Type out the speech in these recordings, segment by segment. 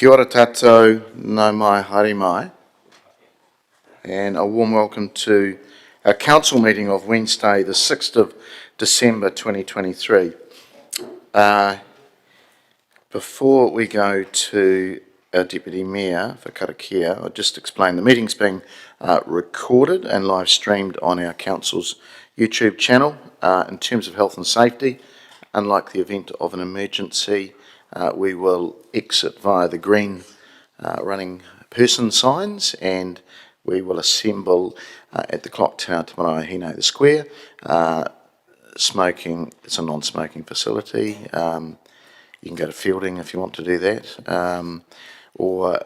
Kia ora tātou, nau mai, haere mai, and a warm welcome to our council meeting of Wednesday, the 6th of December 2023. Before we go to our Deputy Mayor for Karakia, I'll just explain the meeting's being recorded and live streamed on our council's YouTube channel. In terms of health and safety, unlike the event of an emergency, we will exit via the green running person signs, and we will assemble at the clock tower Te Maraehine, the square. Smoking, it's a non-smoking facility. You can go to Fielding if you want to do that, or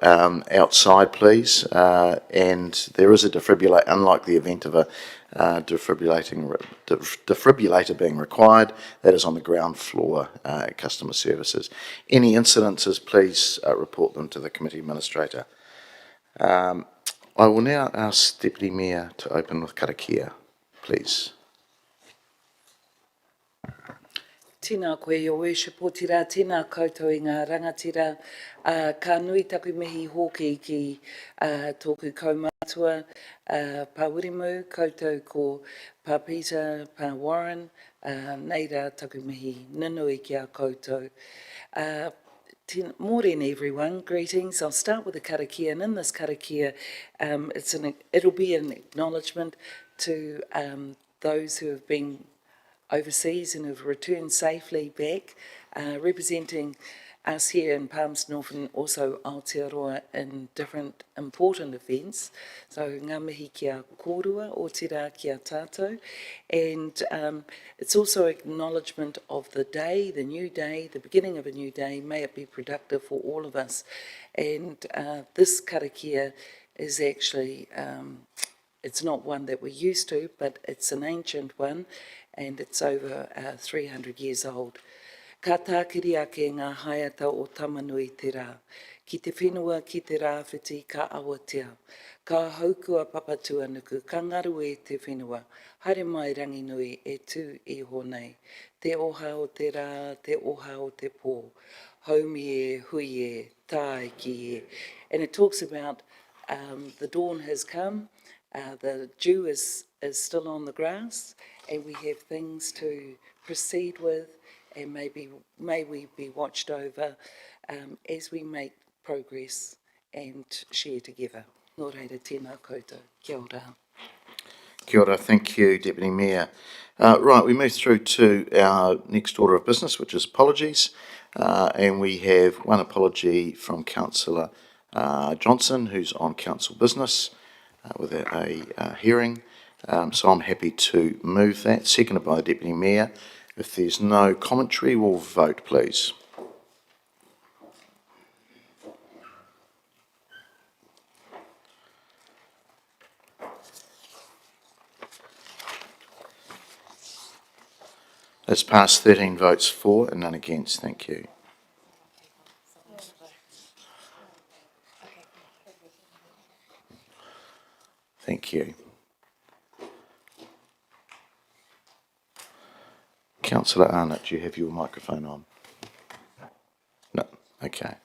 outside, please. And there is a defibrillator, unlike the event of a defibrillator being required. That is on the ground floor at Customer Services. Any incidences, please report them to the Committee Administrator. I will now ask Deputy Mayor to open with karakia, please. Tēnā koe, Your Worship, o tira, tēnā koutou i ngā rangatira, ka nui taku mihi hoki ki tōku kaumātua, pa Wirimu, koutou ko pa Peter, pa Warren, neira taku mihi ninui ki a koutou. Morning everyone, greetings. I'll start with the karakia, and in this karakia, it'll be an acknowledgement to those who have been overseas and have returned safely back, representing us here in Palms North and also Aotearoa in different important events. So ngā mihi kia kōrua, o tira kia tātou, and it's also acknowledgement of the day, the new day, the beginning of a new day. May it be productive for all of us. And this karakia is actually, it's not one that we're used to, but it's an ancient one, and it's over 300 years old. Ka tākiri ake ngā haiata o tamanui te rā. Ki te whenua ki te rāwhiti ka awatea. Ka haukua papatua nuku, ka ngaru e te whenua. Haere mai rangi nui e tū I honei. Te oha o te rā, te oha o te pō. Haumi e, hui e, tāe ki e. And it talks about the dawn has come, the dew is still on the grass, and we have things to proceed with, and may we be watched over as we make progress and share together. Nō reira, tēnā koutou. Kia ora. Kia ora, thank you, Deputy Mayor. Right, we move through to our next order of business, which is apologies, and we have one apology from Councillor Johnson, who's on council business with a hearing. So I'm happy to move that. Seconded by the Deputy Mayor. If there's no commentary, we'll vote, please. That's passed, 13 votes for and none against. Thank you. Thank you. Councillor Arnott, do you have your microphone on? No, okay.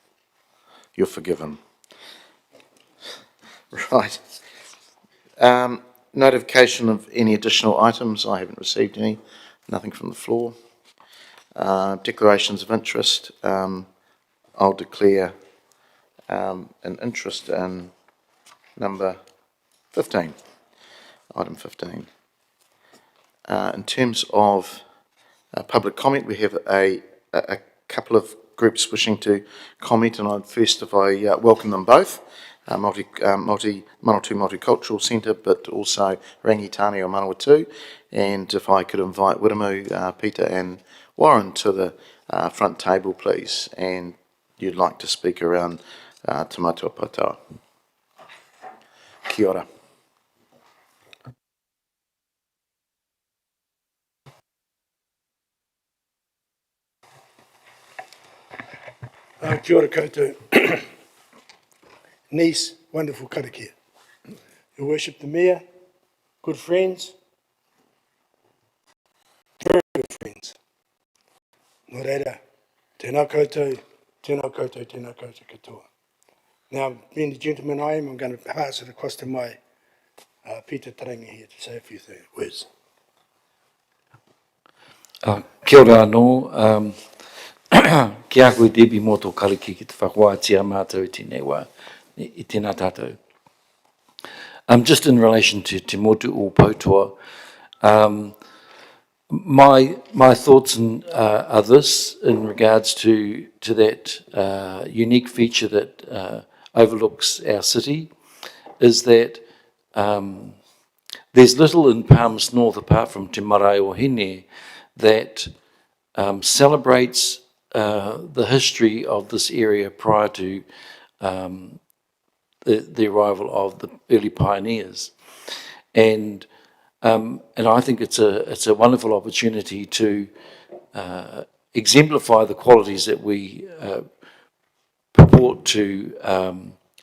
You're forgiven. Right. Notification of any additional items. I haven't received any. Nothing from the floor. Declarations of interest. I'll declare an interest in number 15. Item 15. In terms of public comment, we have a couple of groups wishing to comment, and I'd first, if I welcome them both, Manawatu Multicultural Centre, but also Rangitane o Manawatu, and if I could invite Wirimu, Peter and Warren to the front table, please, and you'd like to speak around Te Matua Patoa. Kia ora. Kia ora koutou. Niece, wonderful karakia. Your Worship the Mayor, good friends, very good friends. Nō reira, tēnā koutou, tēnā koutou, tēnā koutou katoa. Now, being the gentleman I am, I'm going to pass it across to my Peter Tarangi here to say a few words. Kia ora anō, ki a koe Debbie mō tō kariki ki te whakawātia mātou i tēnei wā, i tēnā tātou. Just in relation to Te Motu o Poutoa, my thoughts are this in regards to that unique feature that overlooks our city, is that there's little in Palms North apart from Te Marae o Hine that celebrates the history of this area prior to the arrival of the early pioneers. And I think it's a wonderful opportunity to exemplify the qualities that we purport to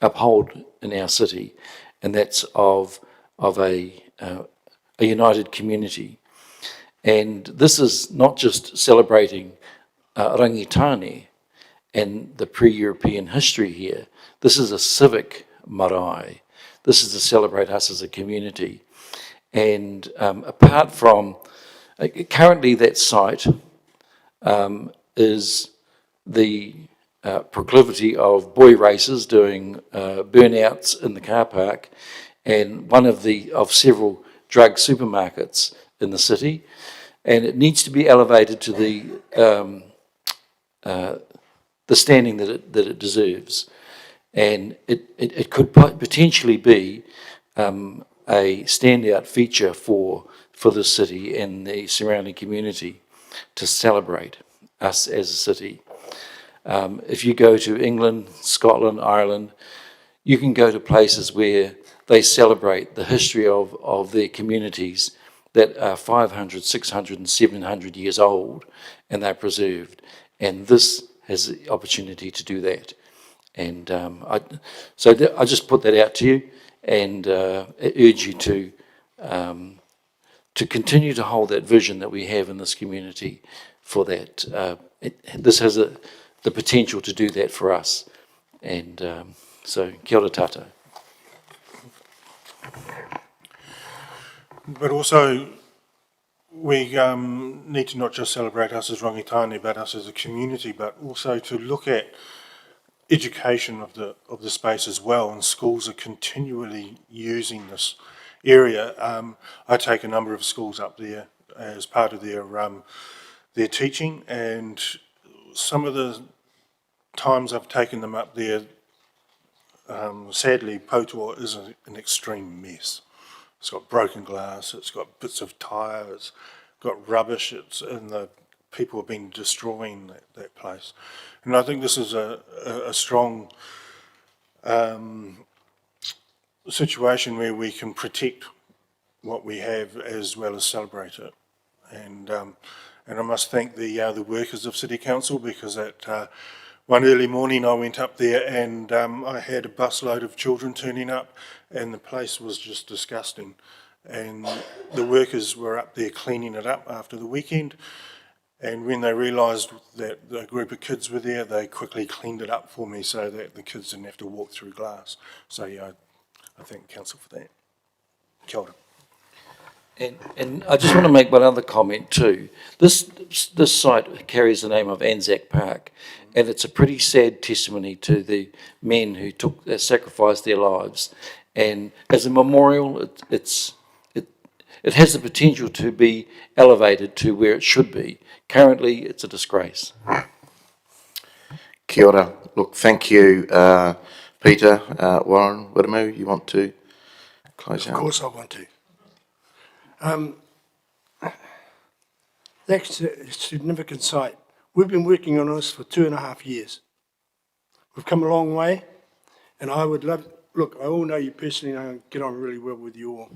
uphold in our city, and that's of a united community. And this is not just celebrating Rangitane and the pre-European history here. This is a civic marae. This is to celebrate us as a community. And apart from, currently that site is the proclivity of boy racers doing burnouts in the car park, and one of several drug supermarkets in the city, and it needs to be elevated to the standing that it deserves, and it could potentially be a standout feature for the city and the surrounding community to celebrate us as a city. If you go to England, Scotland, Ireland, you can go to places where they celebrate the history of their communities that are 500, 600 and 700 years old, and they're preserved. And this has the opportunity to do that. And I just put that out to you, and urge you to continue to hold that vision that we have in this community for that. This has the potential to do that for us. And so, kia ora tātou. But also, we need to not just celebrate us as Rangitane, but us as a community, but also to look at education of the space as well. And schools are continually using this area. I take a number of schools up there as part of their teaching, and some of the times I've taken them up there, sadly, Poutoa is an extreme mess. It's got broken glass, it's got bits of tyre, it's got rubbish, and the people have been destroying that place. And I think this is a strong situation where we can protect what we have as well as celebrate it. And I must thank the workers of City Council, because at one early morning I went up there and I had a busload of children turning up, and the place was just disgusting. And the workers were up there cleaning it up after the weekend, and when they realised that a group of kids were there, they quickly cleaned it up for me so that the kids didn't have to walk through glass. So yeah, I thank Council for that. Kia ora. And I just want to make one other comment too. This site carries the name of Anzac Park, and it's a pretty sad testimony to the men who sacrificed their lives. And as a memorial, it has the potential to be elevated to where it should be. Currently, it's a disgrace. Kia ora. Look, thank you, Peter. Warren, Wiremu, you want to close out? Of course I want to. That's a significant site. We've been working on this for 2.5 years. We've come a long way, and I would love, look, I all know you personally, and I get on really well with you all.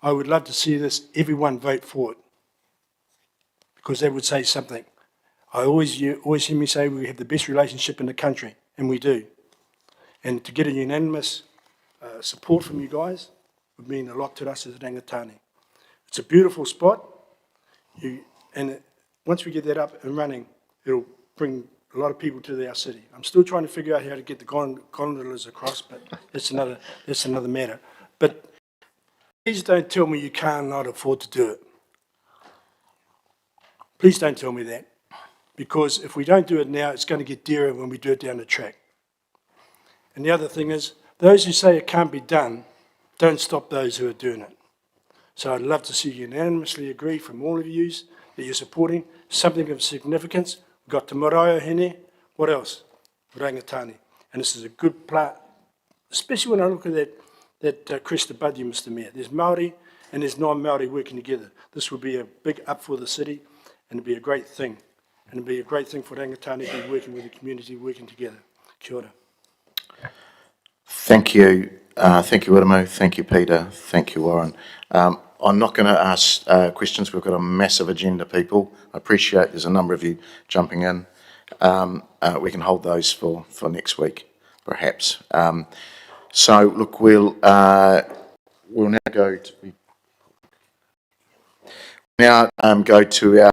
I would love to see everyone vote for it, because that would say something. You always hear me say we have the best relationship in the country, and we do. And to get a unanimous support from you guys would mean a lot to us as Rangitane. It's a beautiful spot, and once we get that up and running, it'll bring a lot of people to our city. I'm still trying to figure out how to get the gondolas across, but that's another matter. But please don't tell me you cannot afford to do it. Please don't tell me that, because if we don't do it now, it's going to get dearer when we do it down the track. And the other thing is, those who say it can't be done, don't stop those who are doing it. So I'd love to see you unanimously agree from all of you that you're supporting something of significance. We've got Te Marae Hene, what else? Rangatani. And this is a good plant, especially when I look at that crest above you, Mr. Mayor. There's Māori and there's non-Māori working together. This would be a big up for the city, and it'd be a great thing. And it'd be a great thing for Rangatani to be working with the community, working together. Kia ora. Thank you, Iramu. Thank you, Peter. Thank you, Warren. I'm not going to ask questions. We've got a massive agenda, people. I appreciate there's a number of you jumping in. We can hold those for next week, perhaps. So, look, we'll now go to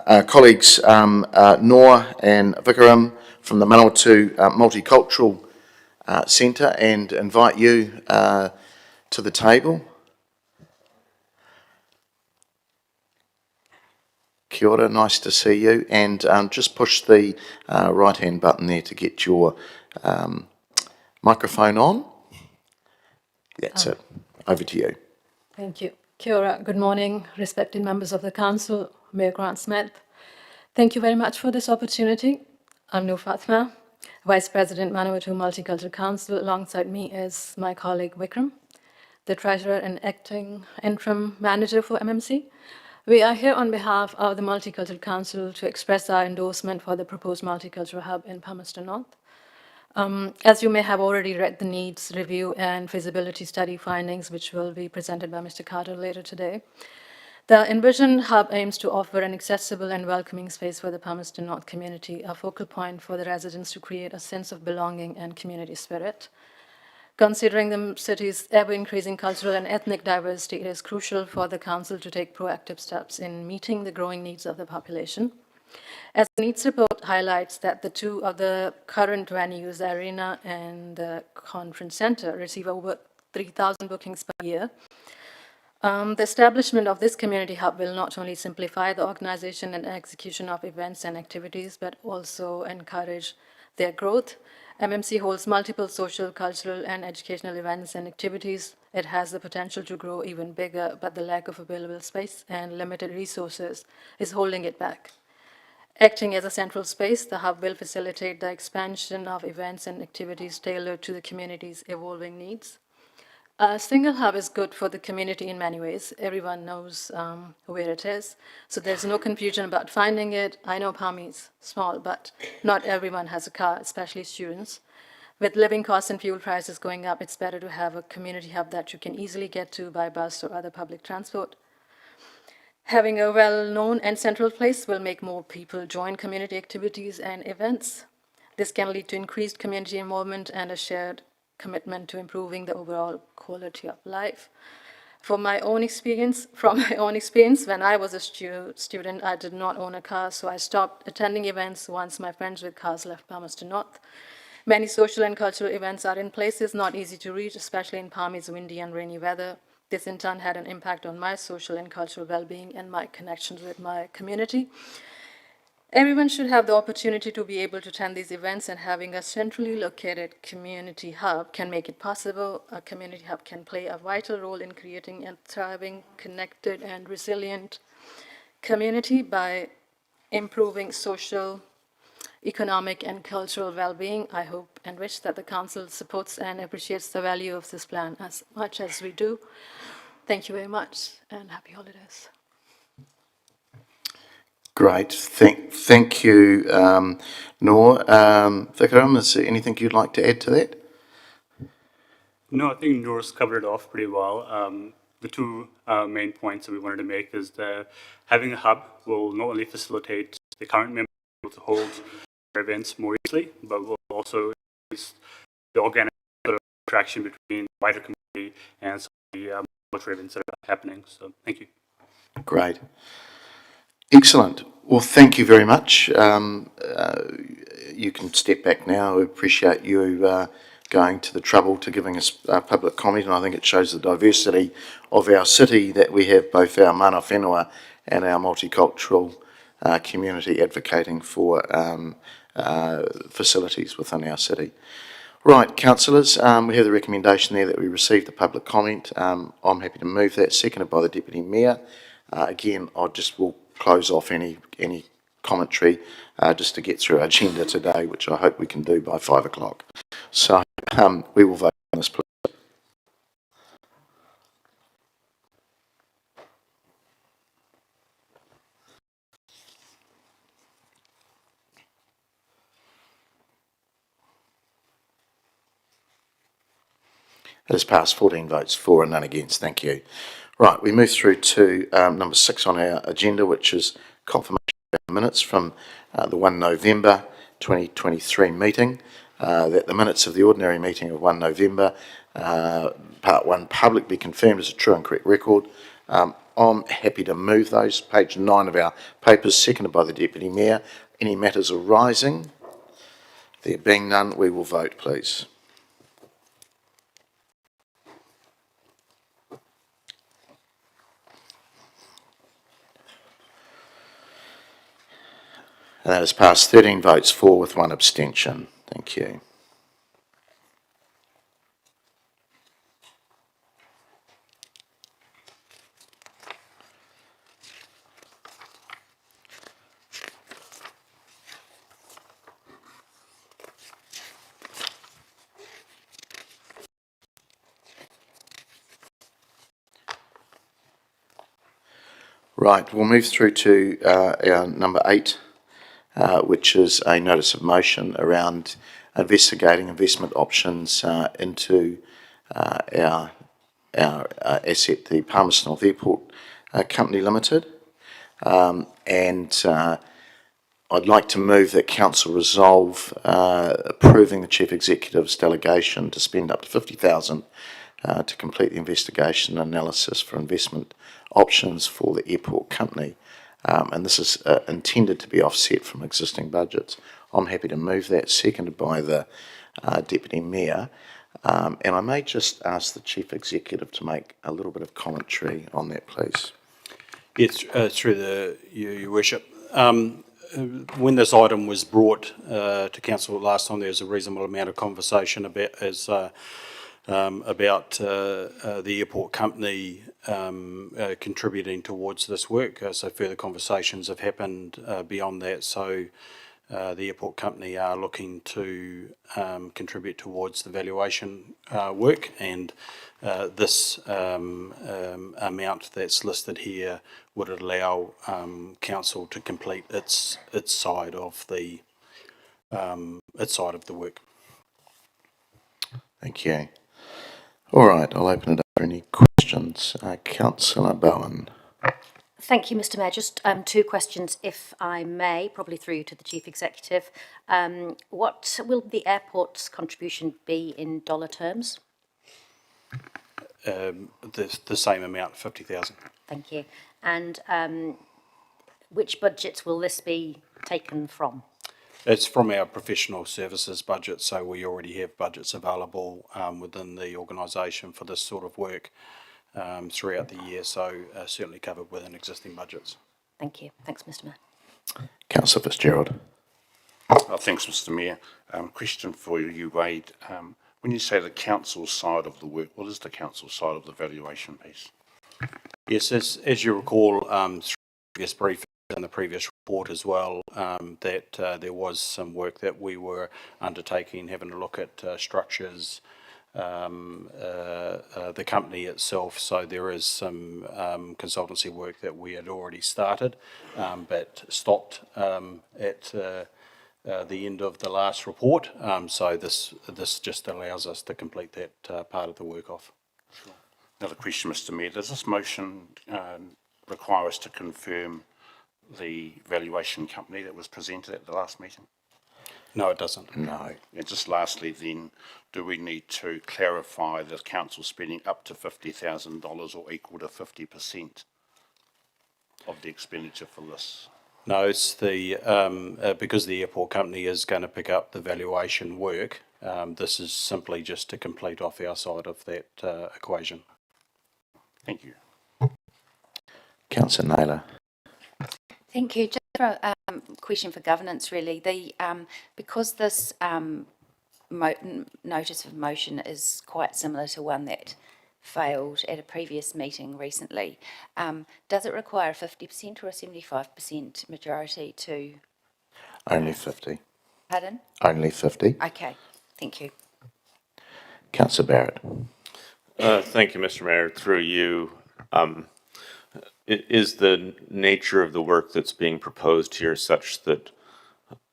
our colleagues Noor and Vikram from the Manawatu Multicultural Centre, and invite you to the table. Kia ora, nice to see you. And just push the right-hand button there to get your microphone on. That's it. Over to you. Thank you. Kia ora. Good morning, respected members of the Council, Mayor Grant Smith. Thank you very much for this opportunity. I'm Noor Fatma, Vice President, Manawatu Multicultural Council. Alongside me is my colleague Vikram, the Treasurer and Acting Interim Manager for MMC. We are here on behalf of the Multicultural Council to express our endorsement for the proposed Multicultural Hub in Palmerston North. As you may have already read the needs review and feasibility study findings, which will be presented by Mr. Carter later today, the envisioned hub aims to offer an accessible and welcoming space for the Palmerston North community, a focal point for the residents to create a sense of belonging and community spirit. Considering the city's ever-increasing cultural and ethnic diversity, it is crucial for the Council to take proactive steps in meeting the growing needs of the population. As the needs report highlights that the two of the current venues, the arena and the conference center, receive over 3,000 bookings per year. The establishment of this community hub will not only simplify the organization and execution of events and activities, but also encourage their growth. MMC holds multiple social, cultural, and educational events and activities. It has the potential to grow even bigger, but the lack of available space and limited resources is holding it back. Acting as a central space, the hub will facilitate the expansion of events and activities tailored to the community's evolving needs. A single hub is good for the community in many ways. Everyone knows where it is, so there's no confusion about finding it. I know Palmy is small, but not everyone has a car, especially students. With living costs and fuel prices going up, it's better to have a community hub that you can easily get to by bus or other public transport. Having a well-known and central place will make more people join community activities and events. This can lead to increased community involvement and a shared commitment to improving the overall quality of life. From my own experience, when I was a student, I did not own a car, so I stopped attending events once my friends with cars left Palmerston North. Many social and cultural events are in places not easy to reach, especially in Palmy's windy and rainy weather. This in turn had an impact on my social and cultural well-being and my connections with my community. Everyone should have the opportunity to be able to attend these events, and having a centrally located community hub can make it possible. A community hub can play a vital role in creating a thriving, connected, and resilient community by improving social, economic, and cultural well-being. I hope and wish that the Council supports and appreciates the value of this plan as much as we do. Thank you very much, and happy holidays. Great. Thank you, Noor. Vikram, is there anything you'd like to add to that? No, I think Noor's covered it off pretty well. The two main points that we wanted to make is that having a hub will not only facilitate the current members to hold their events more easily, but will also increase the organic attraction between the wider community and some of the cultural events that are happening. So thank you. Great. Excellent. Well, thank you very much. You can step back now. We appreciate you going to the trouble to giving us public comment, and I think it shows the diversity of our city that we have both our mana whenua and our multicultural community advocating for facilities within our city. Right, councillors, we have the recommendation there that we receive the public comment. I'm happy to move that, seconded by the Deputy Mayor. Again, I just will close off any commentary just to get through our agenda today, which I hope we can do by 5 o'clock. So we will vote on this, please. It has passed 14 votes for and none against. Thank you. Right, we move through to number 6 on our agenda, which is confirmation of minutes from the 1 November 2023 meeting. That the minutes of the ordinary meeting of 1 November, Part 1, public, be confirmed as a true and correct record. I'm happy to move those. Page 9 of our papers, seconded by the Deputy Mayor. Any matters arising? There being none, we will vote, please. And that has passed 13 votes for with 1 abstention. Thank you. Right, we'll move through to our number 8, which is a notice of motion around investigating investment options into our asset, the Palmerston North Airport Company Limited. I'd like to move that Council resolve approving the Chief Executive's delegation to spend up to $50,000 to complete the investigation and analysis for investment options for the airport company. And this is intended to be offset from existing budgets. I'm happy to move that, seconded by the Deputy Mayor. And I may just ask the Chief Executive to make a little bit of commentary on that, please. Yes, through your worship. When this item was brought to council last time, there was a reasonable amount of conversation about the airport company contributing towards this work. So further conversations have happened beyond that. So the airport company are looking to contribute towards the valuation work, and this amount that's listed here would allow council to complete its side of the work. Thank you. All right, I'll open it up for any questions. Councillor Bowen. Thank you, Mr. Mayor. Just 2 questions, if I may, probably through to the Chief Executive. What will the airport's contribution be in dollar terms? The same amount, 50,000. Thank you. And which budgets will this be taken from? It's from our professional services budget, so we already have budgets available within the organisation for this sort of work throughout the year, so certainly covered within existing budgets. Thank you. Thanks, Mr. Mayor. Councillor Fitzgerald. Thanks, Mr. Mayor. Question for you, Wade. When you say the council side of the work, what is the council side of the valuation piece? Yes, as you recall, through previous briefings and the previous report as well, that there was some work that we were undertaking, having a look at structures, the company itself. So there is some consultancy work that we had already started, but stopped at the end of the last report. So this just allows us to complete that part of the work off. Sure. Another question, Mr. Mayor. Does this motion require us to confirm the valuation company that was presented at the last meeting? No, it doesn't. No. And just lastly then, do we need to clarify the council spending up to $50,000 or equal to 50% of the expenditure for this? No, it's the, because the airport company is going to pick up the valuation work, this is simply just to complete off our side of that equation. Thank you. Councillor Naylor. Thank you. Just a question for governance, really. Because this notice of motion is quite similar to one that failed at a previous meeting recently, does it require a 50% or a 75% majority to? Only 50. Pardon? Only 50. Okay, thank you. Councillor Barrett. Thank you, Mr. Mayor. Through you, is the nature of the work that's being proposed here such that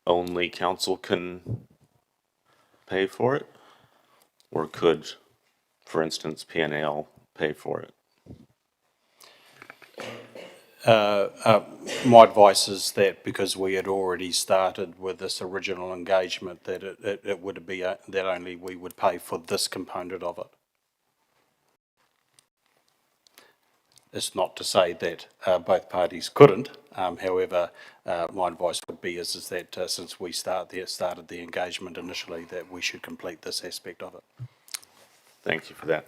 only council can pay for it? Or could, for instance, PNAL pay for it? My advice is that because we had already started with this original engagement, that it would be that only we would pay for this component of it. It's not to say that both parties couldn't. However, my advice would be is that since we started the engagement initially, that we should complete this aspect of it. Thank you for that,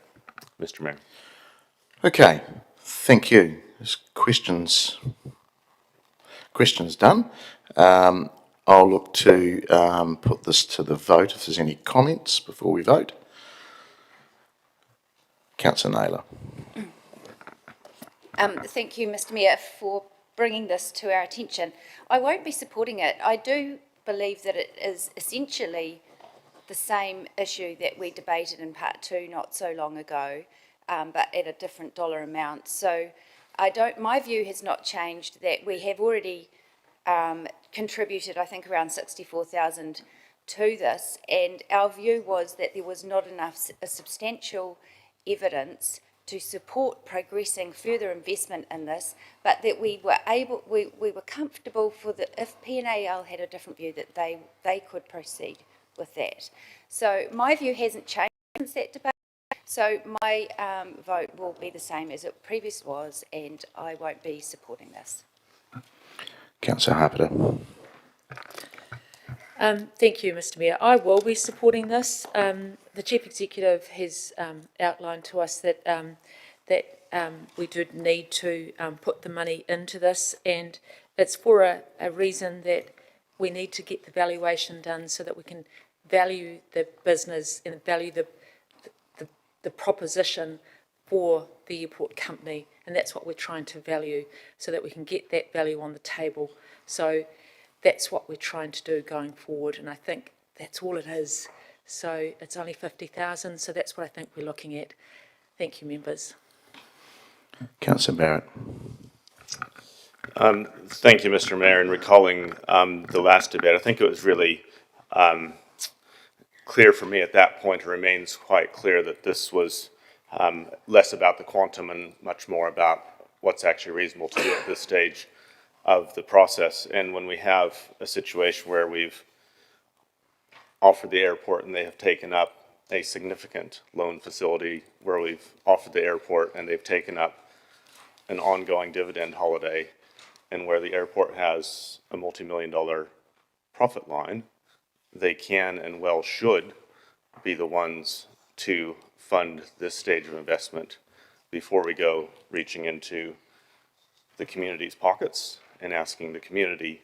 Mr. Mayor. Okay, thank you. There's questions done. I'll look to put this to the vote if there's any comments before we vote. Councillor Naylor. Thank you, Mr. Mayor, for bringing this to our attention. I won't be supporting it. I do believe that it is essentially the same issue that we debated in part 2 not so long ago, but at a different dollar amount. So my view has not changed, that we have already contributed, I think, around 64,000 to this, and our view was that there was not enough substantial evidence to support progressing further investment in this, but that we were comfortable if PNAL had a different view, that they could proceed with that. So my view hasn't changed since that debate. So my vote will be the same as it previously was, and I won't be supporting this. Councillor Harpiter. Thank you, Mr. Mayor. I will be supporting this. The Chief Executive has outlined to us that we do need to put the money into this, and it's for a reason that we need to get the valuation done so that we can value the business and value the proposition for the airport company, and that's what we're trying to value so that we can get that value on the table. So that's what we're trying to do going forward, and I think that's all it is. So it's only 50,000, so that's what I think we're looking at. Thank you, members. Councillor Barrett. Thank you, Mr. Mayor. In recalling the last debate, I think it was really clear for me at that point, it remains quite clear that this was less about the quantum and much more about what's actually reasonable to do at this stage of the process. And when we have a situation where we've offered the airport and they have taken up a significant loan facility, where we've offered the airport and they've taken up an ongoing dividend holiday, and where the airport has a multi-million-dollar profit line, they can and well should be the ones to fund this stage of investment before we go reaching into the community's pockets and asking the community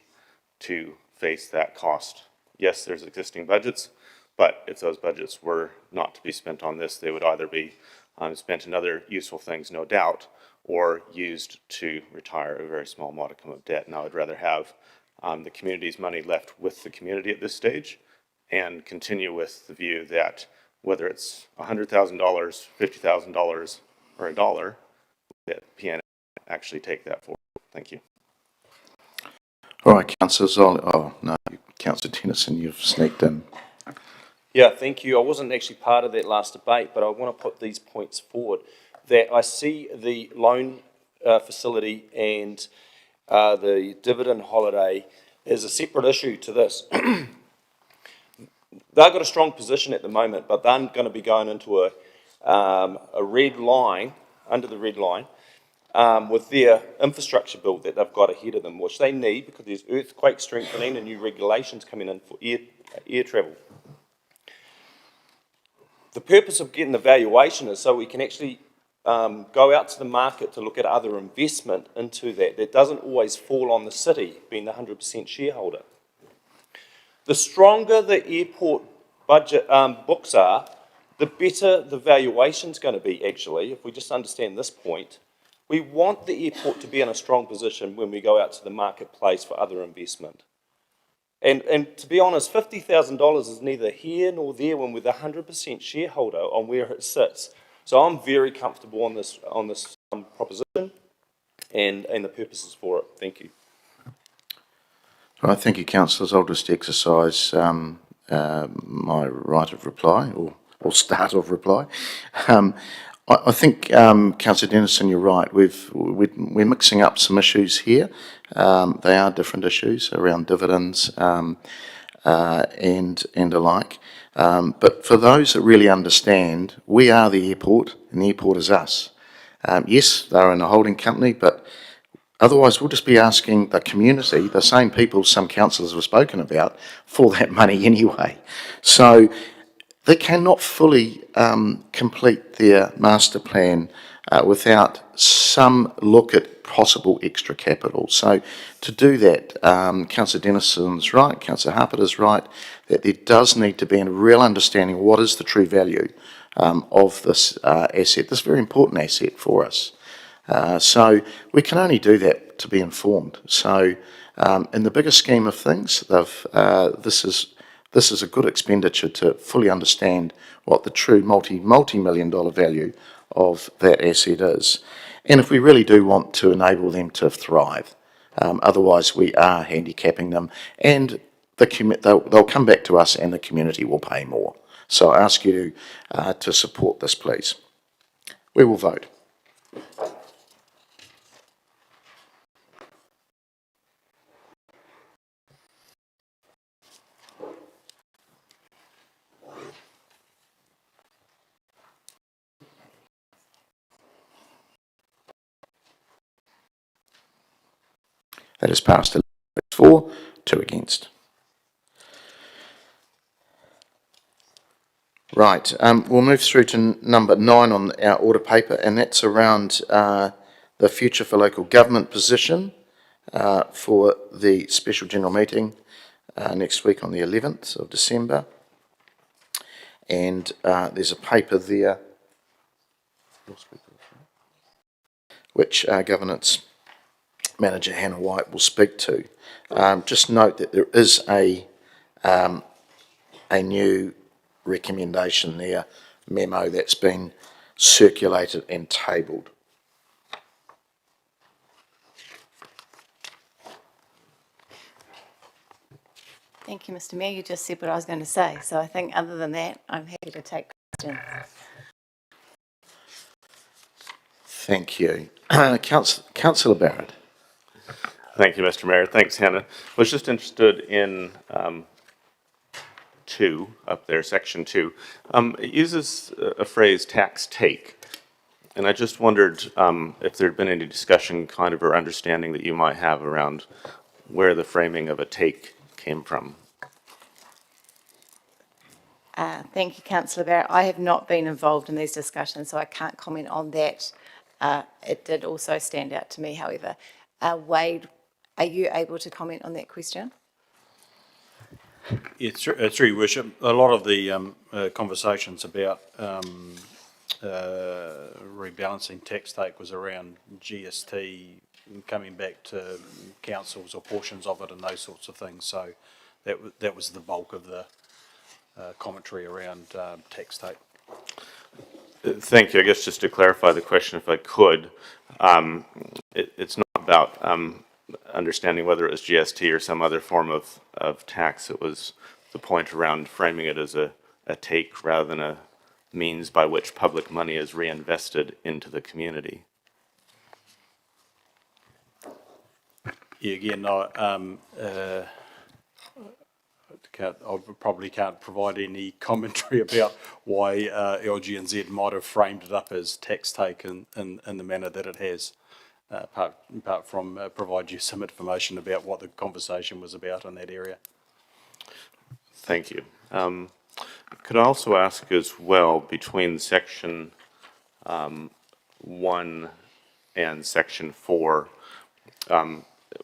to face that cost. Yes, there's existing budgets, but if those budgets were not to be spent on this, they would either be spent in other useful things, no doubt, or used to retire a very small modicum of debt. And I would rather have the community's money left with the community at this stage and continue with the view that whether it's $100,000, $50,000, or $1, that PNAL actually take that forward. Thank you. All right, councillors. Oh, no, Councillor Tennyson, you've sneaked in. Yeah, thank you. I wasn't actually part of that last debate, but I want to put these points forward. That I see the loan facility and the dividend holiday as a separate issue to this. They've got a strong position at the moment, but they're going to be going into a red line, under the red line, with their infrastructure bill that they've got ahead of them, which they need because there's earthquake strengthening and new regulations coming in for air travel. The purpose of getting the valuation is so we can actually go out to the market to look at other investment into that. That doesn't always fall on the city being the 100% shareholder. The stronger the airport budget books are, the better the valuation's going to be, actually, if we just understand this point. We want the airport to be in a strong position when we go out to the marketplace for other investment. And to be honest, $50,000 is neither here nor there when we're the 100% shareholder on where it sits. So I'm very comfortable on this proposition and the purposes for it. Thank you. Right, thank you, councillors. I'll just exercise my right of reply, or start of reply. I think, Councillor Dennison, you're right. We're mixing up some issues here. They are different issues around dividends and the like. But for those that really understand, we are the airport and the airport is us. Yes, they're in a holding company, but otherwise we'll just be asking the community, the same people some councillors have spoken about, for that money anyway. So they cannot fully complete their master plan without some look at possible extra capital. So to do that, Councillor Dennison's right, Councillor Harper is right, that there does need to be a real understanding of what is the true value of this asset, this very important asset for us. So we can only do that to be informed. So in the bigger scheme of things, this is a good expenditure to fully understand what the true multi-million dollar value of that asset is. And if we really do want to enable them to thrive, otherwise we are handicapping them, and they'll come back to us and the community will pay more. So I ask you to support this, please. We will vote. That is passed 11 votes for, 2 against. Right, we'll move through to number 9 on our order paper, and that's around the future for local government position for the special general meeting next week on the 11th of December. And there's a paper there which Governance Manager Hannah White will speak to. Just note that there is a new recommendation there, memo that's been circulated and tabled. Thank you, Mr. Mayor. You just said what I was going to say. So I think other than that, I'm happy to take questions. Thank you. Councillor Barrett. Thank you, Mr. Mayor. Thanks, Hannah. I was just interested in 2, up there, section 2. It uses a phrase, tax take. And I just wondered if there had been any discussion kind of or understanding that you might have around where the framing of a take came from. Thank you, Councillor Barrett. I have not been involved in these discussions, so I can't comment on that. It did also stand out to me, however. Wade, are you able to comment on that question? Yeah, through your worship, a lot of the conversations about rebalancing tax take was around GST coming back to councils or portions of it and those sorts of things. So that was the bulk of the commentary around tax take. Thank you. I guess just to clarify the question, if I could, it's not about understanding whether it was GST or some other form of tax. It was the point around framing it as a take rather than a means by which public money is reinvested into the community. Yeah, again, probably can't provide any commentary about why LG&Z might have framed it up as tax take in the manner that it has, apart from provide you some information about what the conversation was about in that area. Thank you. Could I also ask as well, between section 1 and section 4,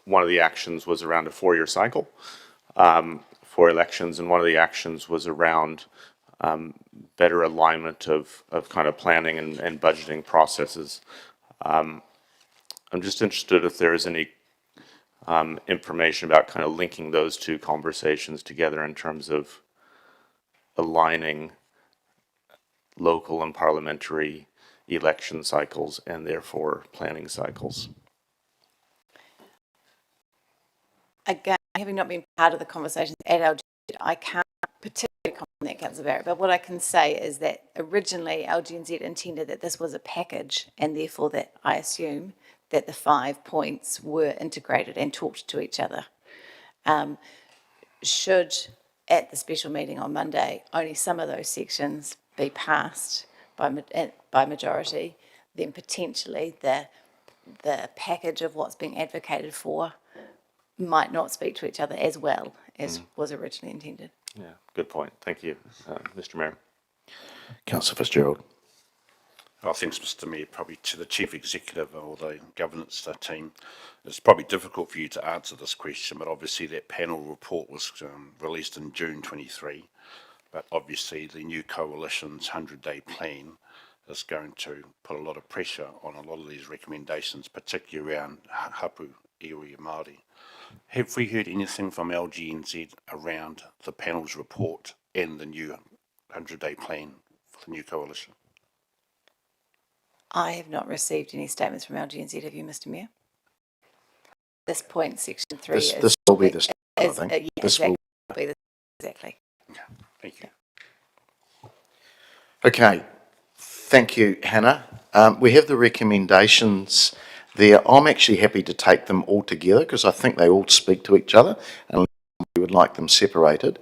one of the actions was around a 4-year cycle for elections, and one of the actions was around better alignment of kind of planning and budgeting processes. I'm just interested if there is any information about kind of linking those two conversations together in terms of aligning local and parliamentary election cycles and therefore planning cycles. Again, having not been part of the conversations at LG, I can't particularly comment on that, Councillor Barrett, but what I can say is that originally LG&Z intended that this was a package, and therefore that I assume that the 5 points were integrated and talked to each other. Should, at the special meeting on Monday, only some of those sections be passed by majority, then potentially the package of what's being advocated for might not speak to each other as well as was originally intended. Yeah, good point. Thank you, Mr. Mayor. Councillor Fitzgerald. I think, Mr. Mayor, probably to the Chief Executive or the governance team, it's probably difficult for you to answer this question, but obviously that panel report was released in June 23, but obviously the new coalition's 100-day plan is going to put a lot of pressure on a lot of these recommendations, particularly around hapu, iwi, Māori. Have we heard anything from LG&Z around the panel's report and the new 100-day plan for the new coalition? I have not received any statements from LG&Z, have you, Mr. Mayor? At this point, section 3 is... This will be the start, I think. Yeah, This exactly, will be the, exactly. Okay, thank you. Okay, thank you, Hannah. We have the recommendations there. I'm actually happy to take them all together because I think they all speak to each other and we would like them separated.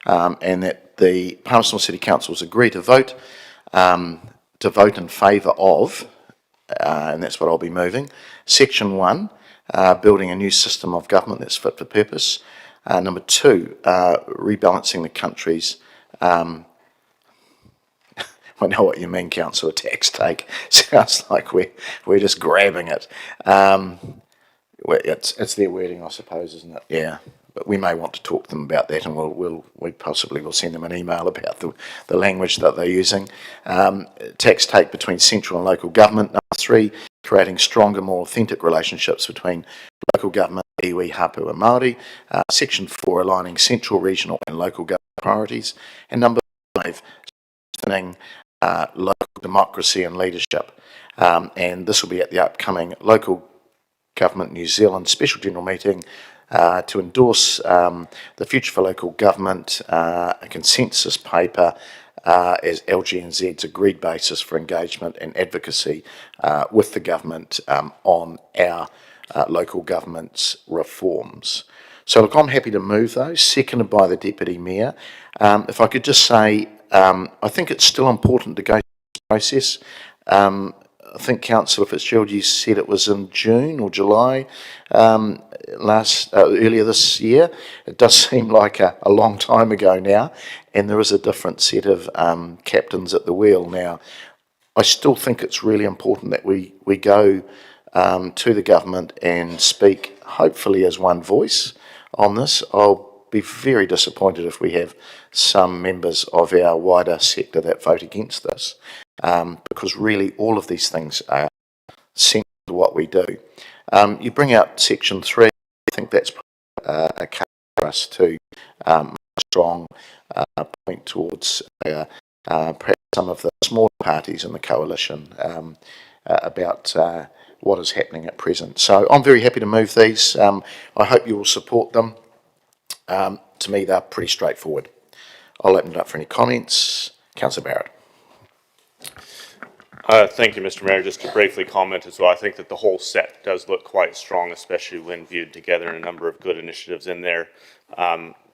And that the Palmerston City Councils agree to vote in favour of, and that's what I'll be moving, Section 1, building a new system of government that's fit for purpose. Number 2, rebalancing the country's I know what you mean, Councillor, tax take. Sounds like we're just grabbing it. It's their wording, I suppose, isn't it? Yeah. But we may want to talk to them about that, and we possibly will send them an email about the language that they're using. Tax take between central and local government. Number 3, creating stronger, more authentic relationships between local government, iwi, hapu and Māori. Section 4, aligning central, regional and local government priorities. And number 5, strengthening local democracy and leadership. And this will be at the upcoming Local Government New Zealand Special General Meeting to endorse the Future for Local Government, a consensus paper as LG&Z's agreed basis for engagement and advocacy with the government on our local government's reforms. So look, I'm happy to move those, seconded by the Deputy Mayor. If I could just say, I think it's still important to go through the process. I think Councillor Fitzgerald, you said it was in June or July earlier this year. It does seem like a long time ago now, and there is a different set of captains at the wheel now. I still think it's really important that we go to the government and speak, hopefully as one voice on this. I'll be very disappointed if we have some members of our wider sector that vote against this, because really all of these things are central to what we do. You bring out Section 3, I think that's a case for us to a strong point towards perhaps some of the smaller parties in the coalition about what is happening at present. So I'm very happy to move these. I hope you will support them. To me, they're pretty straightforward. I'll open it up for any comments. Councillor Barrett. Thank you, Mr. Mayor. Just to briefly comment as well, I think that the whole set does look quite strong, especially when viewed together, and a number of good initiatives in there.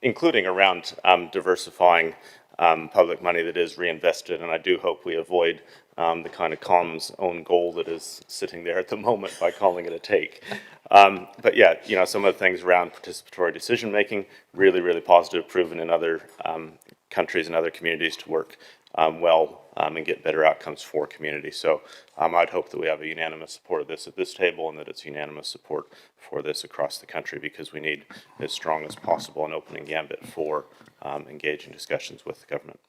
including around diversifying public money that is reinvested, and I do hope we avoid the kind of comms own goal that is sitting there at the moment by calling it a take. But yeah, you know, some of the things around participatory decision-making, really, really positive, proven in other countries and other communities to work well and get better outcomes for communities. So I'd hope that we have a unanimous support of this at this table and that it's unanimous support for this across the country, because we need as strong as possible an opening gambit for engaging discussions with the government.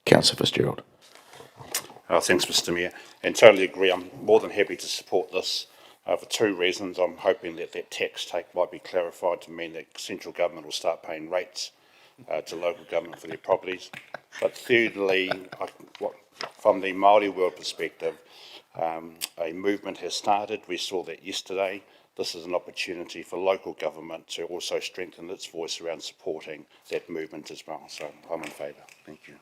Councillor Fitzgerald. Thanks, Mr Mayor, and totally agree. I'm more than happy to support this for two reasons. I'm hoping that that tax take might be clarified to mean that central government will start paying rates to local government for their properties. But thirdly, from the Māori world perspective, a movement has started. We saw that yesterday. This is an opportunity for local government to also strengthen its voice around supporting that movement as well. So I'm in favour. Thank you.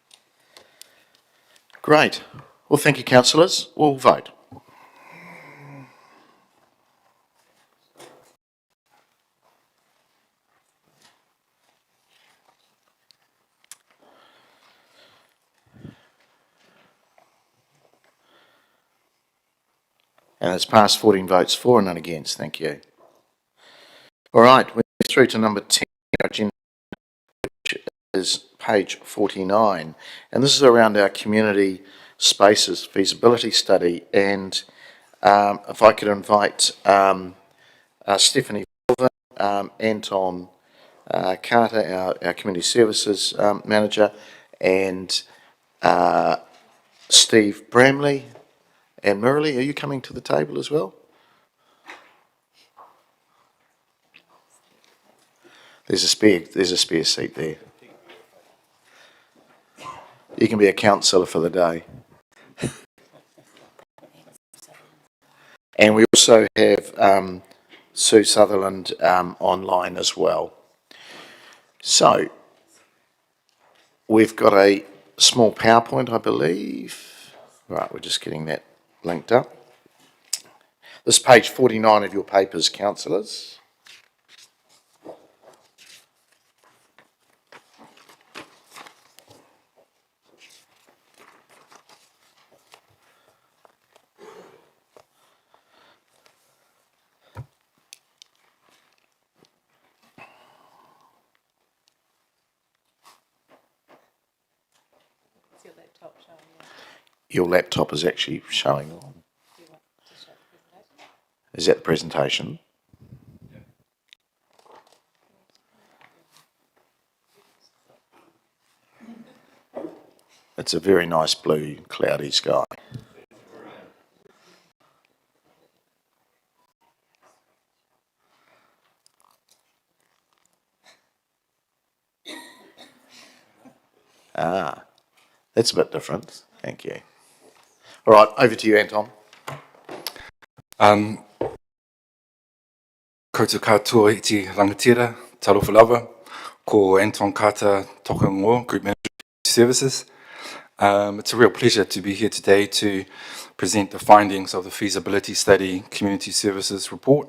Great. Well, thank you, councillors. We'll vote. And it's passed 14 votes for and none against. Thank you. All right, we're through to number 10, agenda, which is page 49. And this is around our community spaces feasibility study. And if I could invite Stephanie Melvin, Anton Carter, our community services manager, and Steve Bramley. And Murley, are you coming to the table as well? There's a spare seat there. You can be a councillor for the day. And we also have Sue Sutherland online as well. So, we've got a small PowerPoint, I believe. Right, we're just getting that linked up. This is page 49 of your papers, councillors. Your laptop is actually showing on. Is that the presentation? It's a very nice blue, cloudy sky. Ah, that's a bit different. Thank you. All right, over to you, Anton. Koutou katoa i te rangatira, talofa lava, ko Anton Carter Tokango, Group Manager Services. It's a real pleasure to be here today to present the findings of the Feasibility Study Community Services Report.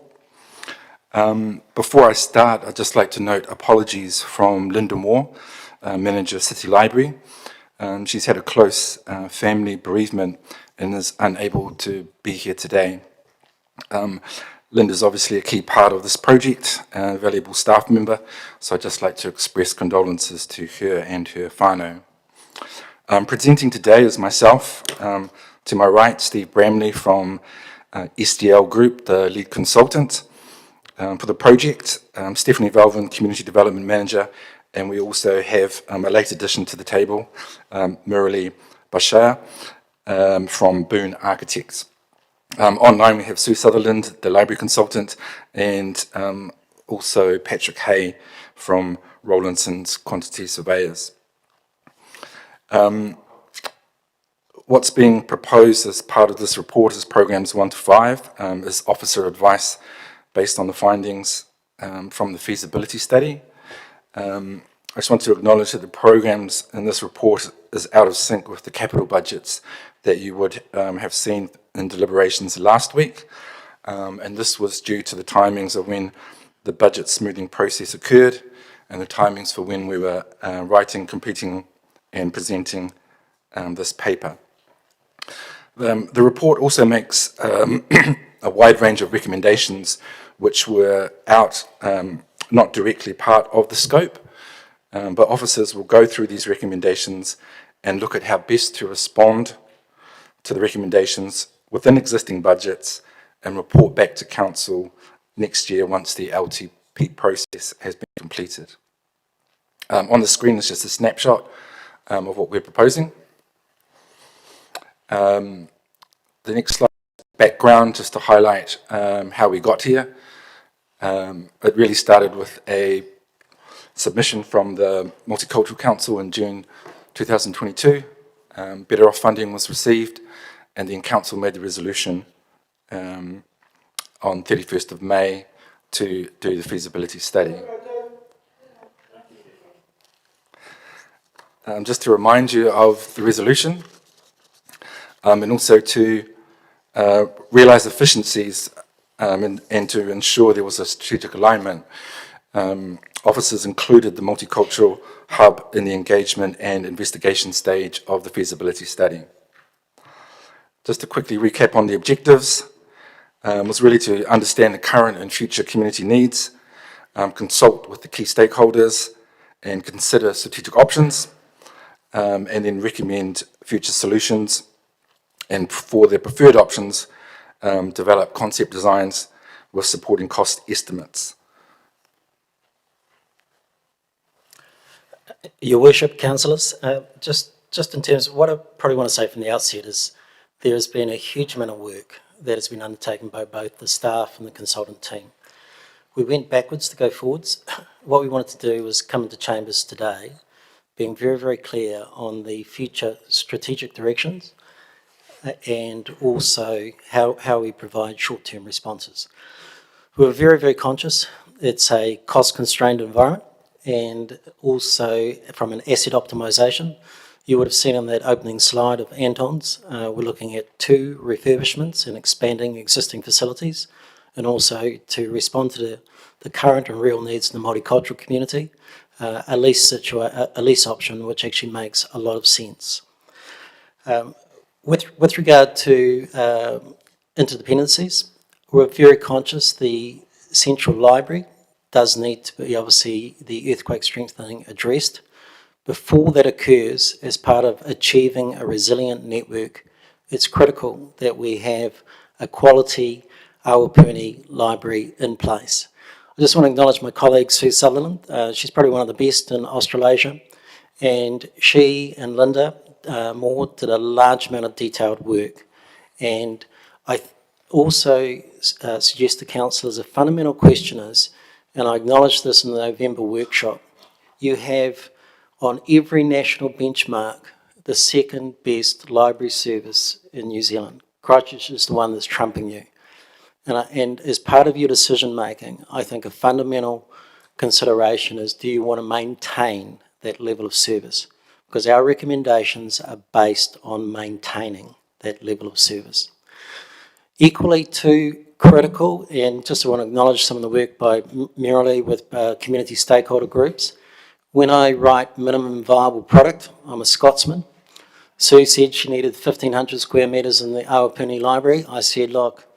Before I start, I'd just like to note apologies from Linda Moore, Manager City Library. She's had a close family bereavement and is unable to be here today. Linda's obviously a key part of this project, a valuable staff member, so I'd just like to express condolences to her and her whānau. Presenting today is myself. To my right, Steve Bramley from SDL Group, the lead consultant for the project, Stephanie Melvin, Community Development Manager, and we also have a late addition to the table, Murali Bashar from Boone Architects. Online we have Sue Sutherland, the library consultant, and also Patrick Hay from Rowlandson's Quantity Surveyors. What's being proposed as part of this report is programs 1 to 5, is officer advice based on the findings from the feasibility study. I just want to acknowledge that the programs in this report is out of sync with the capital budgets that you would have seen in deliberations last week. And this was due to the timings of when the budget smoothing process occurred and the timings for when we were writing, completing and presenting this paper. The report also makes a wide range of recommendations which were not directly part of the scope, but officers will go through these recommendations and look at how best to respond to the recommendations within existing budgets and report back to council next year once the LTP process has been completed. On the screen is just a snapshot of what we're proposing. The next slide, background, just to highlight how we got here. It really started with a submission from the Multicultural Council in June 2022. Better Off funding was received, and then council made the resolution on 31st of May to do the feasibility study. Just to remind you of the resolution, and also to realise efficiencies and to ensure there was a strategic alignment. Officers included the multicultural hub in the engagement and investigation stage of the feasibility study. Just to quickly recap on the objectives, was really to understand the current and future community needs, consult with the key stakeholders and consider strategic options, and then recommend future solutions, and for their preferred options, develop concept designs with supporting cost estimates. Your Worship, councillors, just in terms of what I probably want to say from the outset is there has been a huge amount of work that has been undertaken by both the staff and the consultant team. We went backwards to go forwards. What we wanted to do was come into chambers today being very, very clear on the future strategic directions and also how we provide short-term responses. We're very, very conscious it's a cost-constrained environment, and also from an asset optimisation. You would have seen on that opening slide of Anton's, we're looking at 2 refurbishments and expanding existing facilities, and also to respond to the current and real needs of the multicultural community, a lease option which actually makes a lot of sense. With regard to interdependencies, we're very conscious the Central Library does need to be obviously the earthquake strengthening addressed. Before that occurs, as part of achieving a resilient network, it's critical that we have a quality Awapuni library in place. I just want to acknowledge my colleague Sue Sutherland. She's probably one of the best in Australasia, and she and Linda Moore did a large amount of detailed work. And I also suggest to councillors a fundamental question is, and I acknowledged this in the November workshop, you have on every national benchmark the second best library service in New Zealand. Christchurch is the one that's trumping you. And as part of your decision making, I think a fundamental consideration is, do you want to maintain that level of service? Because our recommendations are based on maintaining that level of service. Equally too critical, and just want to acknowledge some of the work by Merrily with community stakeholder groups. When I write minimum viable product, I'm a Scotsman. Sue said she needed 1,500 square metres in the Awapuni Library. I said, look,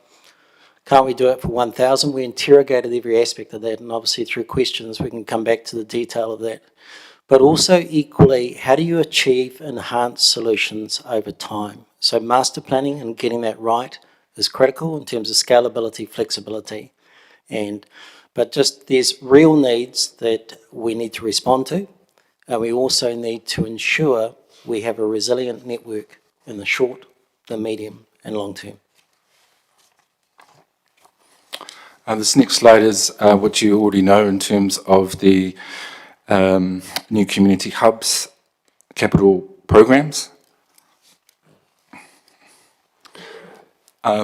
can't we do it for 1,000? We interrogated every aspect of that, and obviously through questions we can come back to the detail of that. But also equally, how do you achieve enhanced solutions over time? So master planning and getting that right is critical in terms of scalability, flexibility, but just there's real needs that we need to respond to, and we also need to ensure we have a resilient network in the short, the medium and long term. This next slide is what you already know in terms of the new community hubs, capital programs.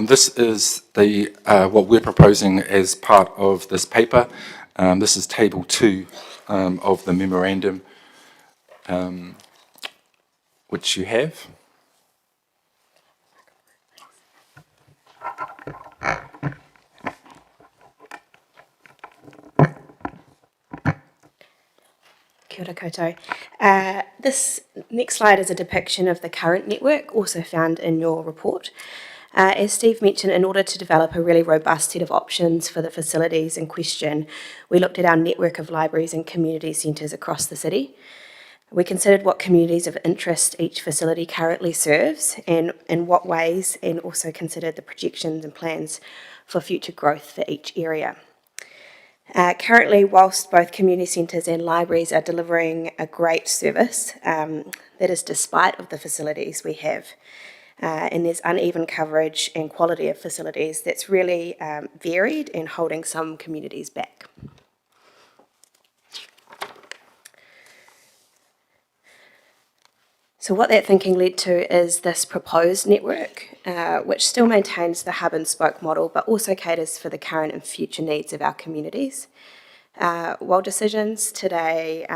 This is the what we're proposing as part of this paper. This is table 2 of the memorandum which you have. Kia ora koutou. This next slide is a depiction of the current network, also found in your report. As Steve mentioned, in order to develop a really robust set of options for the facilities in question, we looked at our network of libraries and community centres across the city. We considered what communities of interest each facility currently serves and in what ways, and also considered the projections and plans for future growth for each area. Currently, whilst both community centres and libraries are delivering a great service, that is despite of the facilities we have, and there's uneven coverage and quality of facilities that's really varied and holding some communities back. So what that thinking led to is this proposed network, which still maintains the hub and spoke model, but also caters for the current and future needs of our communities. While decisions today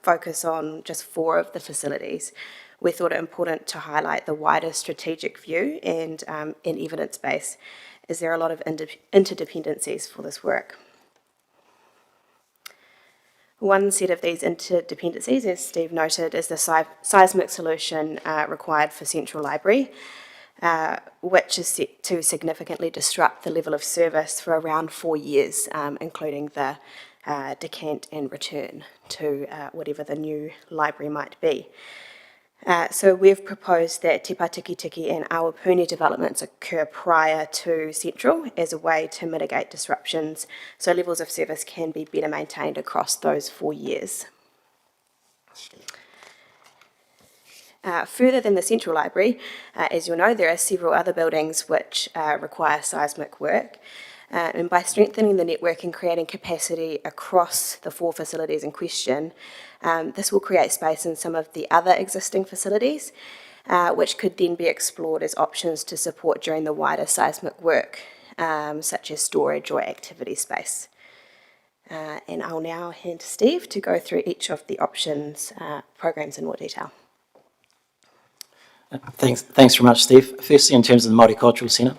focus on just 4 of the facilities, we thought it important to highlight the wider strategic view and evidence base, as there are a lot of interdependencies for this work. One set of these interdependencies, as Steve noted, is the seismic solution required for Central Library, which is set to significantly disrupt the level of service for around 4 years, including the decant and return to whatever the new library might be. So we've proposed that Te Patikitiki and Awapuni developments occur prior to Central as a way to mitigate disruptions, so levels of service can be better maintained across those 4 years. Further than the Central Library, as you'll know, there are several other buildings which require seismic work. And by strengthening the network and creating capacity across the 4 facilities in question, this will create space in some of the other existing facilities, which could then be explored as options to support during the wider seismic work, such as storage or activity space. And I'll now hand to Steve to go through each of the options programs in more detail. Thanks very much, Steve. Firstly, in terms of the Multicultural Centre,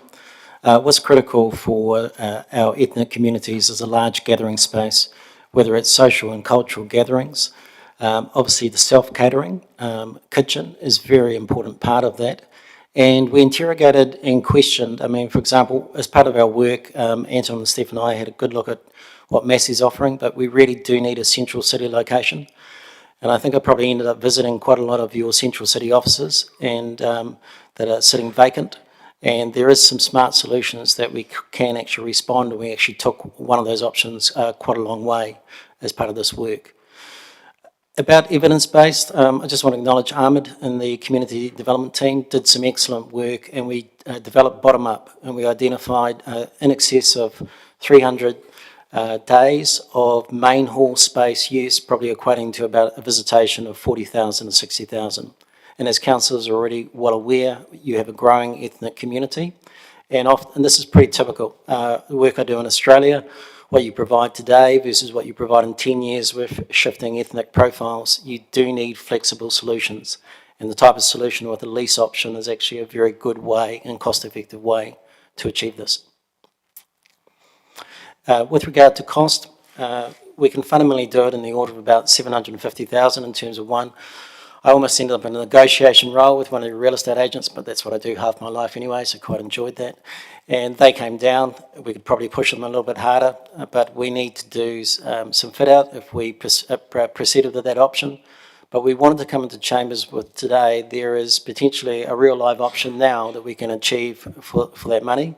what's critical for our ethnic communities is a large gathering space, whether it's social and cultural gatherings. Obviously, the self-catering kitchen is a very important part of that. And we interrogated and questioned, I mean, for example, as part of our work, Anton and Steph and I had a good look at what Massey's offering, but we really do need a central city location. And I think I probably ended up visiting quite a lot of your central city offices and that are sitting vacant. And there is some smart solutions that we can actually respond, and we actually took one of those options quite a long way as part of this work. About evidence-based, I just want to acknowledge Ahmed and the community development team did some excellent work, and we developed bottom-up, and we identified in excess of 300 days of main hall space use, probably equating to about a visitation of 40,000 to 60,000. And as councillors are already well aware, you have a growing ethnic community, and this is pretty typical. The work I do in Australia, what you provide today versus what you provide in 10 years with shifting ethnic profiles, you do need flexible solutions. And the type of solution with a lease option is actually a very good way and cost-effective way to achieve this. With regard to cost, we can fundamentally do it in the order of about 750,000 in terms of one. I almost ended up in a negotiation role with one of the real estate agents, but that's what I do half my life anyway, so quite enjoyed that. And they came down. We could probably push them a little bit harder, but we need to do some fit out if we proceeded with that option. But we wanted to come into chambers with today. There is potentially a real live option now that we can achieve for that money.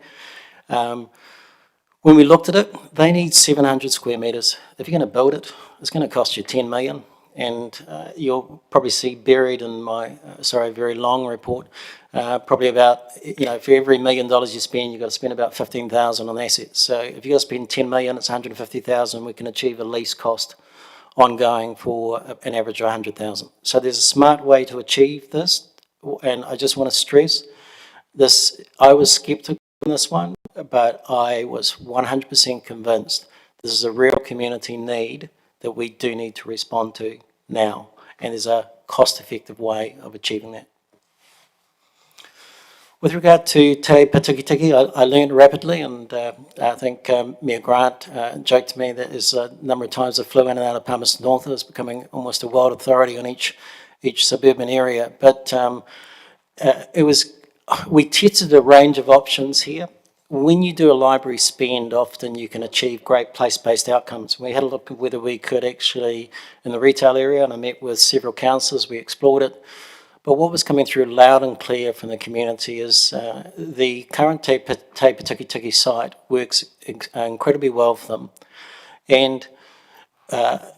When we looked at it, they need 700 square metres. If you're going to build it, it's going to cost you 10 million. And you'll probably see buried in my, very long report, probably about, for every $1 million you spend, you've got to spend about 15,000 on assets. So if you've got to spend 10 million, it's 150,000. We can achieve a lease cost ongoing for an average of 100,000. So there's a smart way to achieve this. And I just want to stress this, I was sceptical on this one, but I was 100% convinced this is a real community need that we do need to respond to now, and there's a cost-effective way of achieving that. With regard to Te Patukitiki, I learned rapidly, and I think Mayor Grant joked to me that there's a number of times I flew in and out of Palmerston North. It was becoming almost a world authority on each suburban area. But we tested a range of options here. When you do a library spend, often you can achieve great place-based outcomes. We had a look at whether we could actually, in the retail area, and I met with several councillors, we explored it. But what was coming through loud and clear from the community is the current Te Patukitiki site works incredibly well for them. And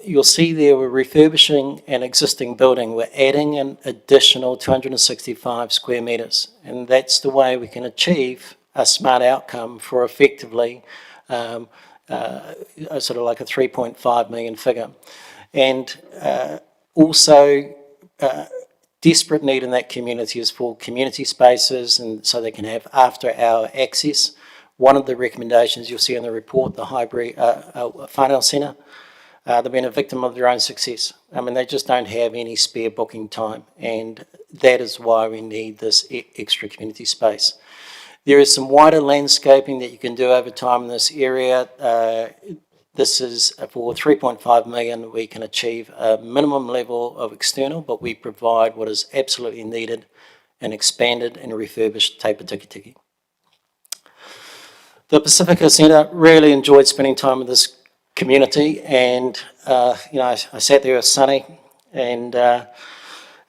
you'll see there we're refurbishing an existing building. We're adding an additional 265 square metres. And that's the way we can achieve a smart outcome for effectively sort of like a 3.5 million figure. And also, desperate need in that community is for community spaces, and so they can have after-hour access. One of the recommendations you'll see in the report, the Highbury Whānau Centre, they've been a victim of their own success. I mean, they just don't have any spare booking time, and that is why we need this extra community space. There is some wider landscaping that you can do over time in this area. This is for 3.5 million, we can achieve a minimum level of external, but we provide what is absolutely needed, an expanded and refurbished Te Patukitiki. The Pacifica Centre, really enjoyed spending time with this community, and I sat there with Sunny and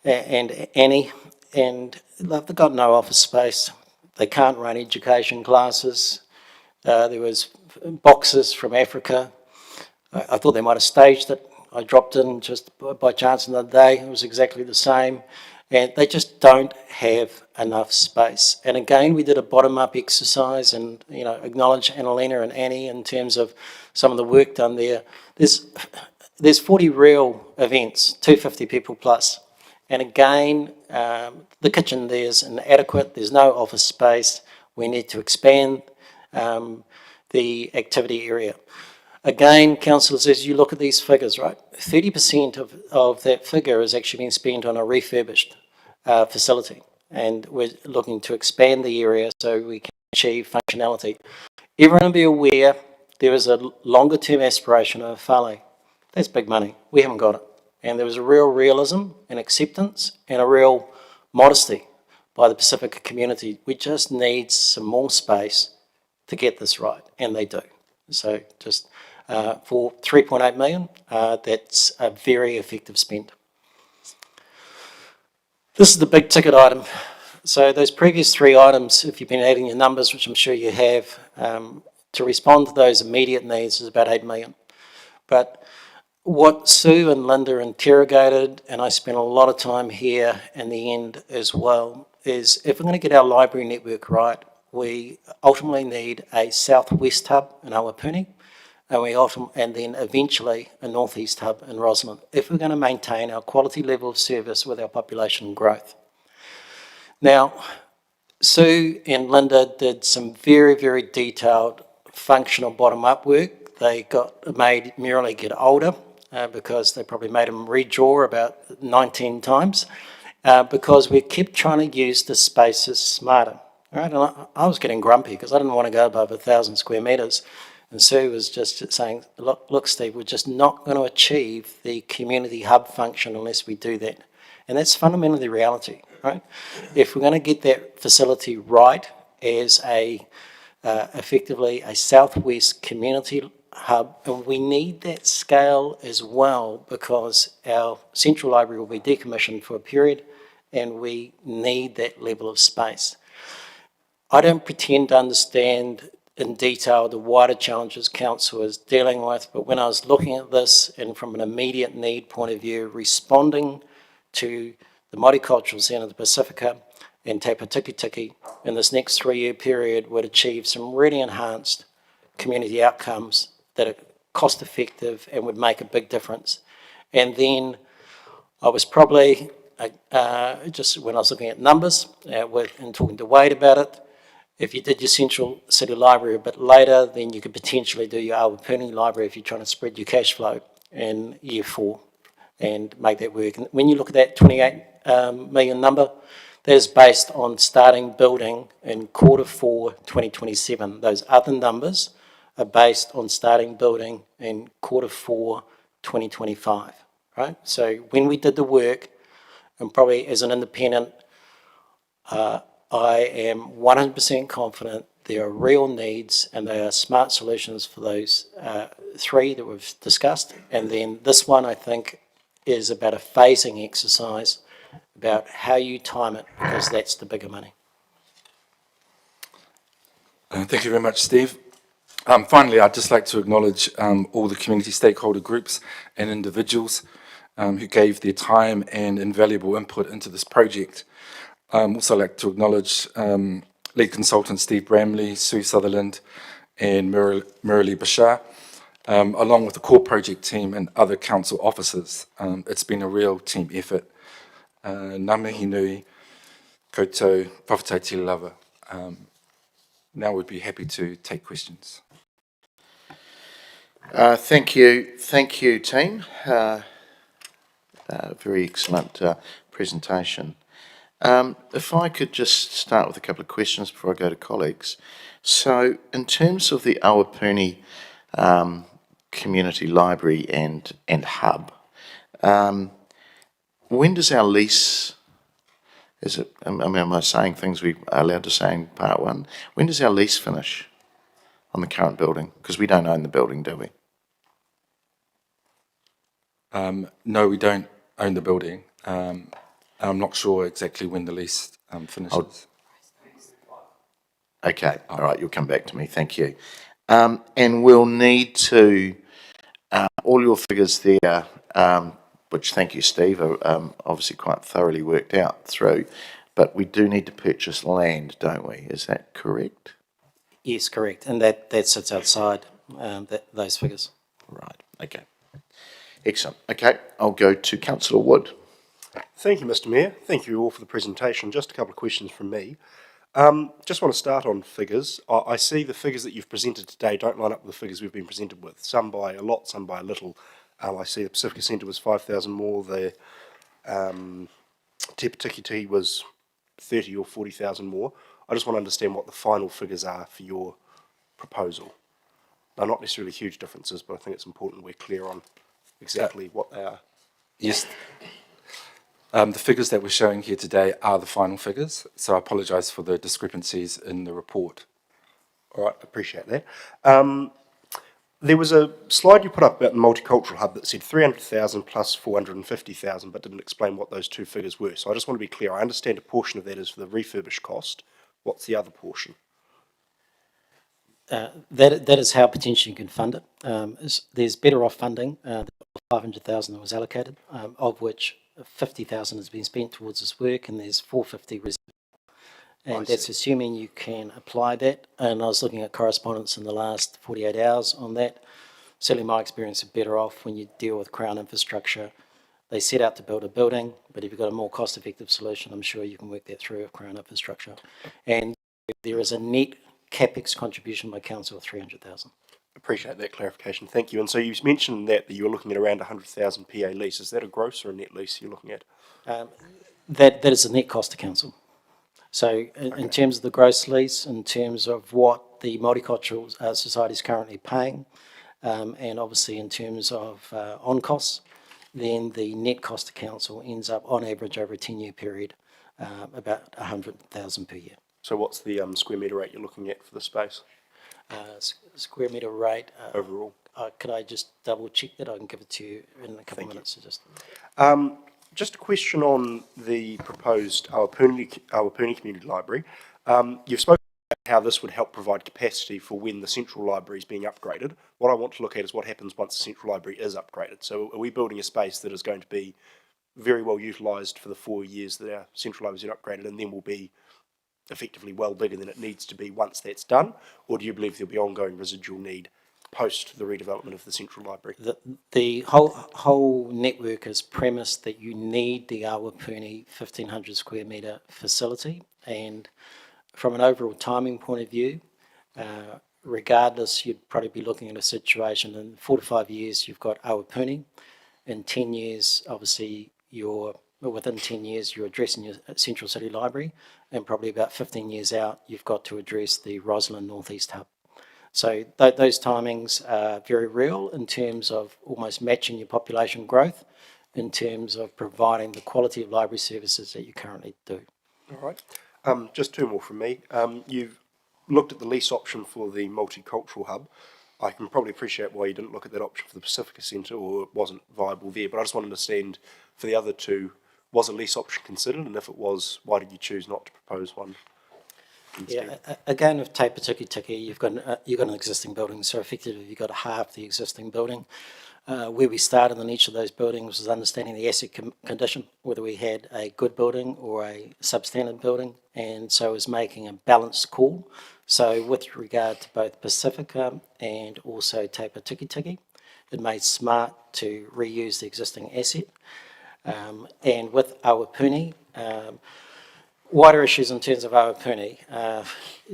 Annie, and they've got no office space. They can't run education classes. There was boxes from Africa. I thought they might have staged it. I dropped in just by chance another day. It was exactly the same. And they just don't have enough space. And again, we did a bottom-up exercise and, acknowledge Annalena and Annie in terms of some of the work done there. There's 40 real events, 250 people plus. And again, the kitchen there is inadequate. There's no office space. We need to expand the activity area. Again, councillors, as you look at these figures, right, 30% of that figure is actually being spent on a refurbished facility, and we're looking to expand the area so we can achieve functionality. Everyone will be aware there is a longer term aspiration of Whālei. That's big money. We haven't got it. And there was a real realism and acceptance and a real modesty by the Pacifica community. We just need some more space to get this right, and they do. So just for 3.8 million, that's a very effective spend. This is the big ticket item. So those previous three items, if you've been adding your numbers, which I'm sure you have, to respond to those immediate needs is about 8 million. But what Sue and Linda interrogated, and I spent a lot of time here in the end as well, is if we're going to get our library network right, we ultimately need a southwest hub in Awapuni, and then eventually a northeast hub in Rosamond, if we're going to maintain our quality level of service with our population growth. Now, Sue and Linda did some very, very detailed functional bottom-up work. They made Merrily get older because they probably made them redraw about 19 times because we kept trying to use the spaces smarter. Right? And I was getting grumpy because I didn't want to go above 1,000 square metres. And Sue was just saying, look, Steve, we're just not going to achieve the community hub function unless we do that. And that's fundamentally the reality, right? If we're going to get that facility right as effectively a southwest community hub, and we need that scale as well because our central library will be decommissioned for a period and we need that level of space. I don't pretend to understand in detail the wider challenges council is dealing with, but when I was looking at this and from an immediate need point of view, responding to the Multicultural Centre of the Pacifica and Te Patukitiki in this next 3-year period would achieve some really enhanced community outcomes that are cost effective and would make a big difference. And then I was probably, just when I was looking at numbers and talking to Wade about it, if you did your Central City Library a bit later, then you could potentially do your Awapuni Library if you're trying to spread your cash flow in year 4 and make that work. And when you look at that 28 million number, That is based on starting building in Q4 2027. Those other numbers are based on starting building in Q4 2025, right? So when we did the work, and probably as an independent, I am 100% confident there are real needs and there are smart solutions for those three that we've discussed. And then this one, I think, is about a phasing exercise about how you time it, because that's the bigger money. Thank you very much, Steve. Finally, I'd just like to acknowledge all the community stakeholder groups and individuals who gave their time and invaluable input into this project. Also like to acknowledge lead consultant Steve Bramley, Sue Sutherland, and Murali Bashar, along with the core project team and other council officers. It's been a real team effort. Ngā mihi nui, koutou, whawhatai lava. Now we'd be happy to take questions. Thank you, team. Very excellent presentation. If I could just start with a couple of questions before I go to colleagues. So, in terms of the Awapuni Community Library and Hub, when does our lease? Is it? I mean, am I saying things we are allowed to say in part one? When does our lease finish on the current building? Because we don't own the building, do we? No, we don't own the building. I'm not sure exactly when the lease finishes. Okay, all right, you'll come back to me, thank you. And we'll need to, all your figures there, which thank you, Steve, are obviously quite thoroughly worked out through, but we do need to purchase land, don't we? Is that correct? Yes, correct. And that sits outside those figures. Right, okay. Excellent. Okay, I'll go to Councillor Wood. Thank you, Mr. Mayor. Thank you all for the presentation. Just a couple of questions from me. Just want to start on figures. I see the figures that you've presented today don't line up with the figures we've been presented with. Some by a lot, some by a little. I see the Pacifica Centre was 5,000 more. The Te Patikiti was 30 or 40,000 more. I just want to understand what the final figures are for your proposal. They're not necessarily huge differences, but I think it's important we're clear on exactly what they are. Yes. The figures that we're showing here today are the final figures, so I apologise for the discrepancies in the report. All right, appreciate that. There was a slide you put up about the multicultural hub that said 300,000 plus 450,000, but didn't explain what those two figures were. So I just want to be clear. I understand a portion of that is for the refurbished cost. What's the other portion? That is how potentially you can fund it. There's better off funding. 500,000 that was allocated, of which 50,000 has been spent towards this work, and there's 450 reserved. And that's assuming you can apply that. And I was looking at correspondence in the last 48 hours on that. Certainly my experience is better off when you deal with Crown infrastructure. They set out to build a building, but if you've got a more cost-effective solution, I'm sure you can work that through with Crown infrastructure. And there is a net CapEx contribution by council of 300,000. Appreciate that clarification. Thank you. And so you mentioned that you were looking at around 100,000 PA lease. Is that a gross or a net lease you're looking at? That is the net cost to council. So in terms of the gross lease, in terms of what the Multicultural Society is currently paying, and obviously in terms of on costs, then the net cost to council ends up on average over a 10-year period, about 100,000 per year. So what's the square metre rate you're looking at for the space? Square metre rate. Overall. Could I just double check that? I can give it to you in a couple of minutes. Just a question on the proposed Awapuni Community Library. You've spoken about how this would help provide capacity for when the Central Library is being upgraded. What I want to look at is what happens once the Central Library is upgraded. So are we building a space that is going to be very well utilised for the 4 years that our Central Library is upgraded, and then will be effectively well bigger than it needs to be once that's done? Or do you believe there'll be ongoing residual need post the redevelopment of the Central Library? The whole network is premised that you need the Awapuni 1,500 square metre facility, and from an overall timing point of view, regardless, you'd probably be looking at a situation in 4 to 5 years you've got Awapuni. In 10 years, obviously, your but within 10 years you're addressing your Central City Library, and probably about 15 years out you've got to address the Roslyn Northeast Hub. So those timings are very real in terms of almost matching your population growth in terms of providing the quality of library services that you currently do. All right. Just two more from me. You've looked at the lease option for the multicultural hub. I can probably appreciate why you didn't look at that option for the Pacifica Centre, or it wasn't viable there, but I just want to understand for the other two, was a lease option considered? And if it was, why did you choose not to propose one instead? Yeah, again, with Te Pātiki Tiki, you've got an existing building, so effectively you've got half the existing building. Where we started in each of those buildings was understanding the asset condition, whether we had a good building or a substandard building, and so it was making a balanced call. So with regard to both Pacifica and also Te Pātiki Tiki, it made smart to reuse the existing asset. And with Awapuni, wider issues in terms of Awapuni,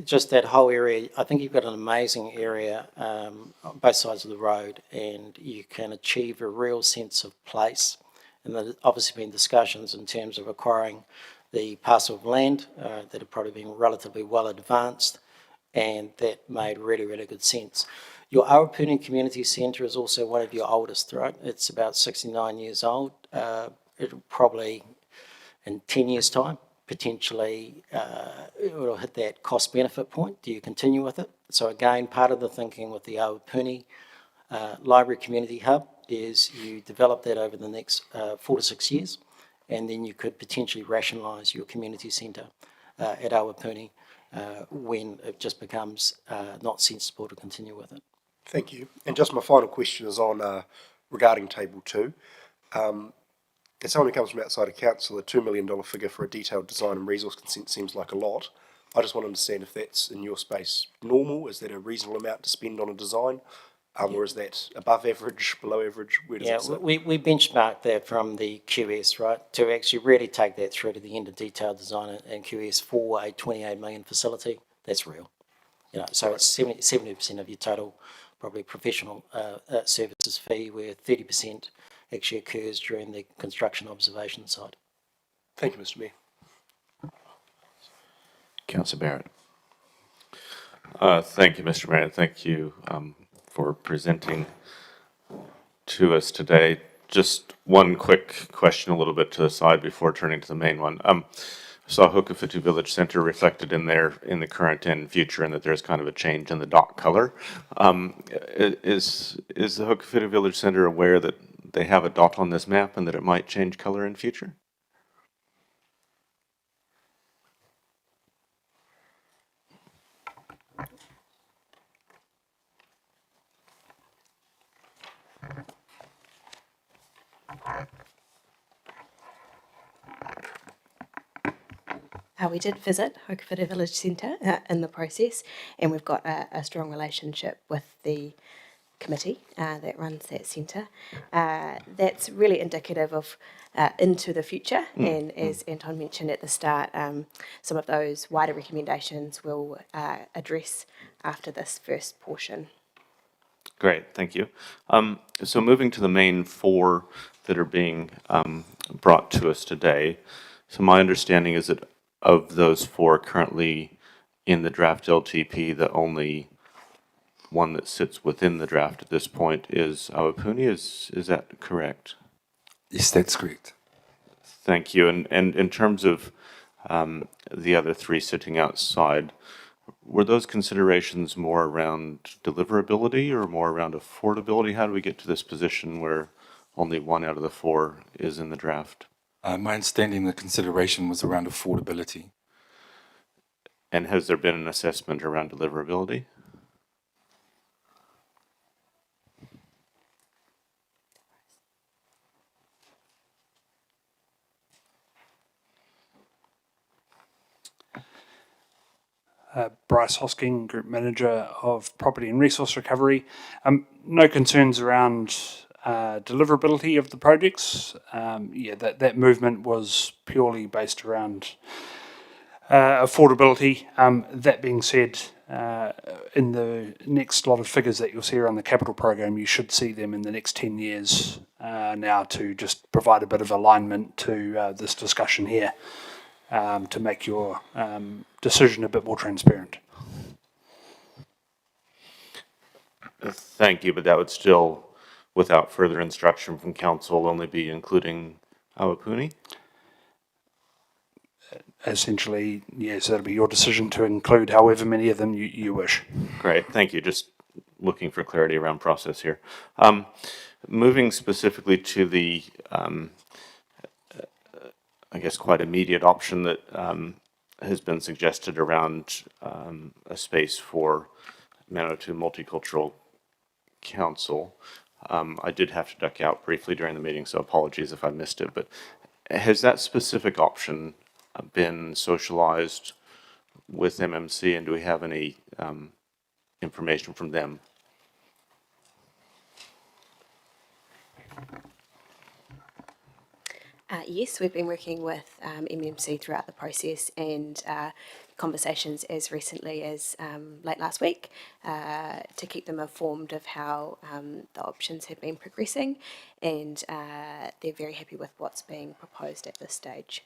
just that whole area, I think you've got an amazing area on both sides of the road, and you can achieve a real sense of place. And there's obviously been discussions in terms of acquiring the parcel of land that have probably been relatively well advanced, and that made really, really good sense. Your Awapuni Community Centre is also one of your oldest, right? It's about 69 years old. It'll probably, in 10 years' time, potentially it will hit that cost benefit point. Do you continue with it? So again, part of the thinking with the Awapuni Library Community Hub is you develop that over the next 4 to 6 years, and then you could potentially rationalise your community centre at Awapuni when it just becomes not sensible to continue with it. Thank you. And just my final question is on regarding Table 2. As someone who comes from outside of council, a $2 million figure for a detailed design and resource consent seems like a lot. I just want to understand if that's in your space normal. Is that a reasonable amount to spend on a design? Or is that above average, below average? Where does it sit? We benchmarked that from the QS, right, to actually really take that through to the end of detailed design and QS for a 28 million facility. That's real. You know, so it's 70% of your total probably professional services fee, where 30% actually occurs during the construction observation side. Thank you, Mr. Mayor. Councillor Barrett. Thank you, Mr. Mayor. Thank you for presenting to us today. Just one quick question, a little bit to the side before turning to the main one. I saw Hukowhitu Village Centre reflected in there in the current and future, and that there's kind of a change in the dot color. Is the Hukowhitu Village Centre aware that they have a dot on this map and that it might change color in future? We did visit Hukowhitu Village Centre in the process, and we've got a strong relationship with the committee that runs that centre. That's really indicative of into the future, and as Anton mentioned at the start, some of those wider recommendations we'll address after this first portion. Great, thank you. So moving to the main 4 that are being brought to us today. So my understanding is that of those 4 currently in the draft LTP, the only one that sits within the draft at this point is Awapuni. Is that correct? Yes, that's correct. Thank you. And in terms of the other 3 sitting outside, were those considerations more around deliverability or more around affordability? How do we get to this position where only 1 out of the 4 is in the draft? My understanding the consideration was around affordability. And has there been an assessment around deliverability? Bryce Hosking, Group Manager of Property and Resource Recovery. No concerns around deliverability of the projects. That movement was purely based around affordability. That being said, in the next lot of figures that you'll see around the capital program, you should see them in the next 10 years now, to just provide a bit of alignment to this discussion here, to make your decision a bit more transparent. Thank you, but that would still, without further instruction from council, only be including Awapuni? Essentially, yes, that'll be your decision to include however many of them you wish. Great, thank you. Just looking for clarity around process here. Moving specifically to the, I guess, quite immediate option that has been suggested around a space for Manawatu Multicultural Council. I did have to duck out briefly during the meeting, so apologies if I missed it, but has that specific option been socialized with MMC, and do we have any information from them? Yes, we've been working with MMC throughout the process, and conversations as recently as late last week to keep them informed of how the options have been progressing, and they're very happy with what's being proposed at this stage.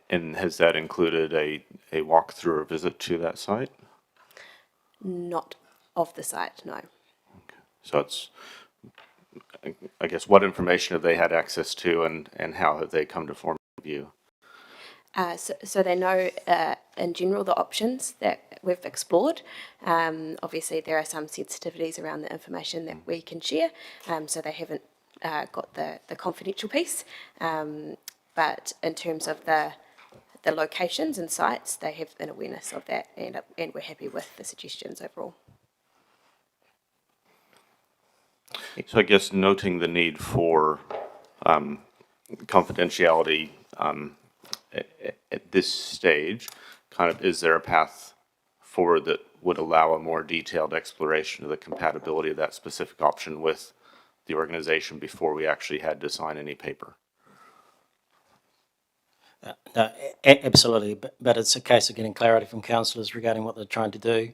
And has that included a walkthrough or visit to that site? Not of the site, no. So it's, I guess, what information have they had access to, and how have they come to form a view? So they know in general the options that we've explored. Obviously there are some sensitivities around the information that we can share, so they haven't got the confidential piece. But in terms of the locations and sites, they have an awareness of that, and we're happy with the suggestions overall. So I guess noting the need for confidentiality at this stage, kind of, is there a path forward that would allow a more detailed exploration of the compatibility of that specific option with the organization before we actually had to sign any paper? No, absolutely, but it's a case of getting clarity from councillors regarding what they're trying to do.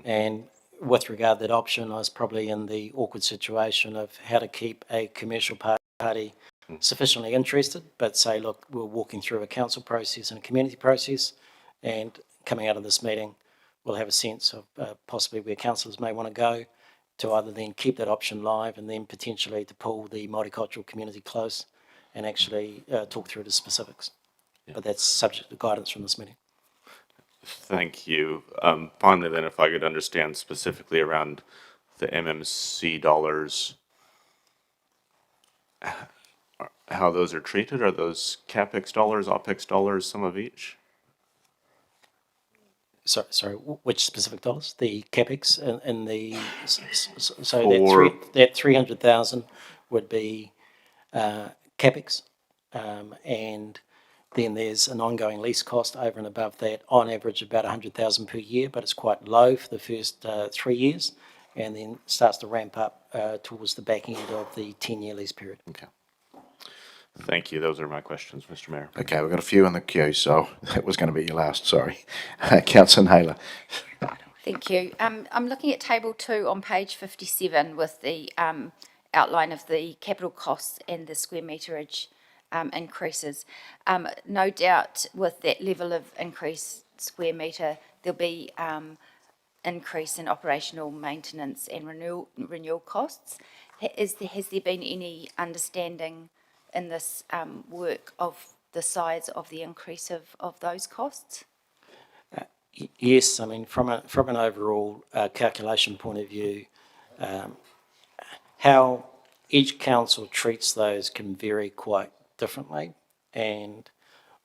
And with regard to that option, I was probably in the awkward situation of how to keep a commercial party sufficiently interested, but say, look, we're walking through a council process and a community process, and coming out of this meeting, we'll have a sense of possibly where councillors may want to go, to either then keep that option live and then potentially to pull the multicultural community close and actually talk through the specifics. Yeah. But that's subject to guidance from this meeting. Thank you. Finally then, if I could understand specifically around the MMC dollars, how those are treated. Are those CapEx dollars, OpEx dollars, some of each? Sorry, which specific dollars? The CapEx and the, so For that 300,000 would be CapEx, and then there's an ongoing lease cost over and above that, on average about 100,000 per year, but it's quite low for the first 3 years, and then starts to ramp up towards the back end of the 10-year lease period. Okay. Thank you. Those are my questions, Mr. Mayor. Okay, we've got a few in the queue, so that was going to be your last, sorry. Councillor Naylor. Thank you. I'm looking at table 2 on page 57 with the outline of the capital costs and the square meterage increases. No doubt with that level of increased square metre, there'll be increase in operational maintenance and renewal costs. Has there been any understanding in this work of the size of the increase of those costs? Yes, I mean, from an overall calculation point of view, how each council treats those can vary quite differently. And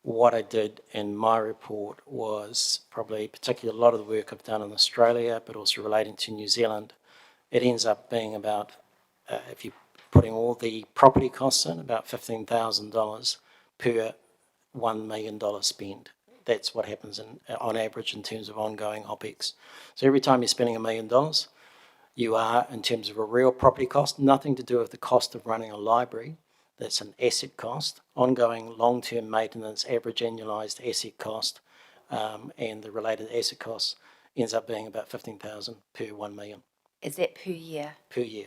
what I did in my report was probably, particularly a lot of the work I've done in Australia, but also relating to New Zealand, it ends up being about, if you're putting all the property costs in, about $15,000 per $1 million spend. That's what happens on average in terms of ongoing OPEX. So every time you're spending $1 million, you are, in terms of a real property cost, nothing to do with the cost of running a library. That's an asset cost. Ongoing long-term maintenance, average annualised asset cost and the related asset costs ends up being about 15,000 per 1 million Is that per year? per year.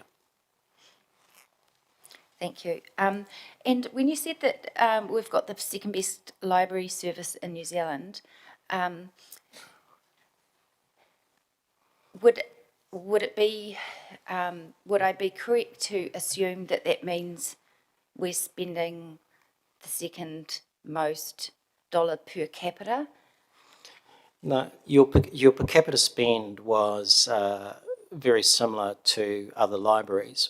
Thank you. And when you said that we've got the second best library service in New Zealand, would it be would I be correct to assume that that means we're spending the second most dollar per capita? No, your per capita spend was very similar to other libraries.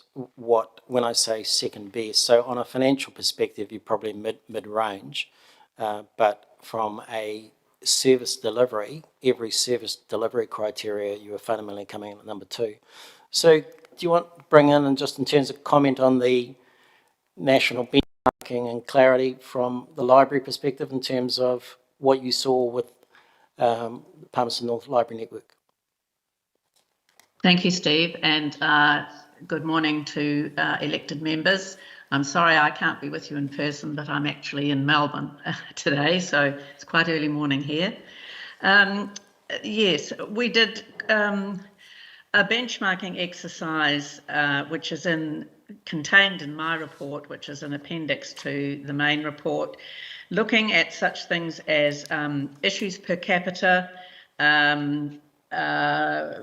When I say second best, so on a financial perspective, you're probably mid-range, but from a service delivery, every service delivery criteria, you are fundamentally coming in at number 2. So do you want to bring in, and just in terms of comment on the national benchmarking and clarity from the library perspective in terms of what you saw with Palmerston North Library Network? Thank you, Steve, and good morning to elected members. I'm sorry I can't be with you in person, but I'm actually in Melbourne today, so it's quite early morning here. Yes, we did a benchmarking exercise, which is contained in my report, which is an appendix to the main report, looking at such things as issues per capita,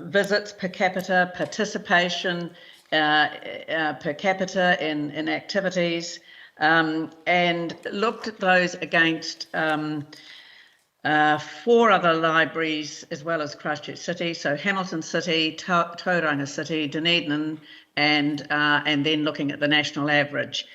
visits per capita, participation per capita in activities, and looked at those against 4 other libraries as well as Christchurch City, so Hamilton City, Tauranga City, Dunedin, and then looking at the national average.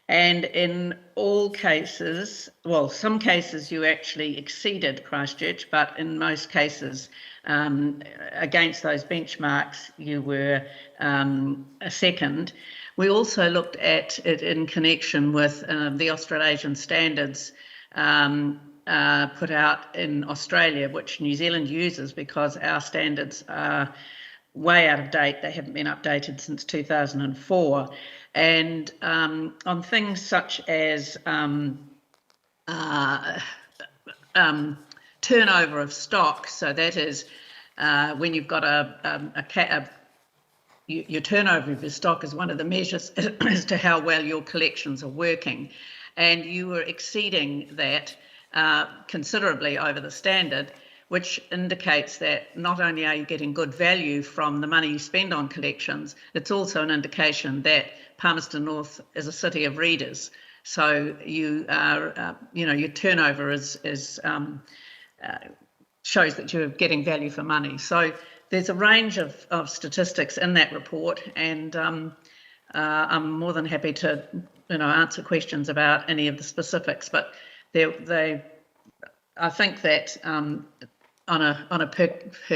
And in all cases, well, some cases you actually exceeded Christchurch, but in most cases, against those benchmarks, you were a second. We also looked at it in connection with the Australasian standards put out in Australia, which New Zealand uses because our standards are way out of date. They haven't been updated since 2004. And on things such as turnover of stock, so that is when you've got your turnover of your stock is one of the measures as to how well your collections are working, and you were exceeding that considerably over the standard, which indicates that not only are you getting good value from the money you spend on collections, it's also an indication that Palmerston North is a city of readers. So you are, your turnover shows that you're getting value for money. So there's a range of statistics in that report, and I'm more than happy to, answer questions about any of the specifics. But I think that on a per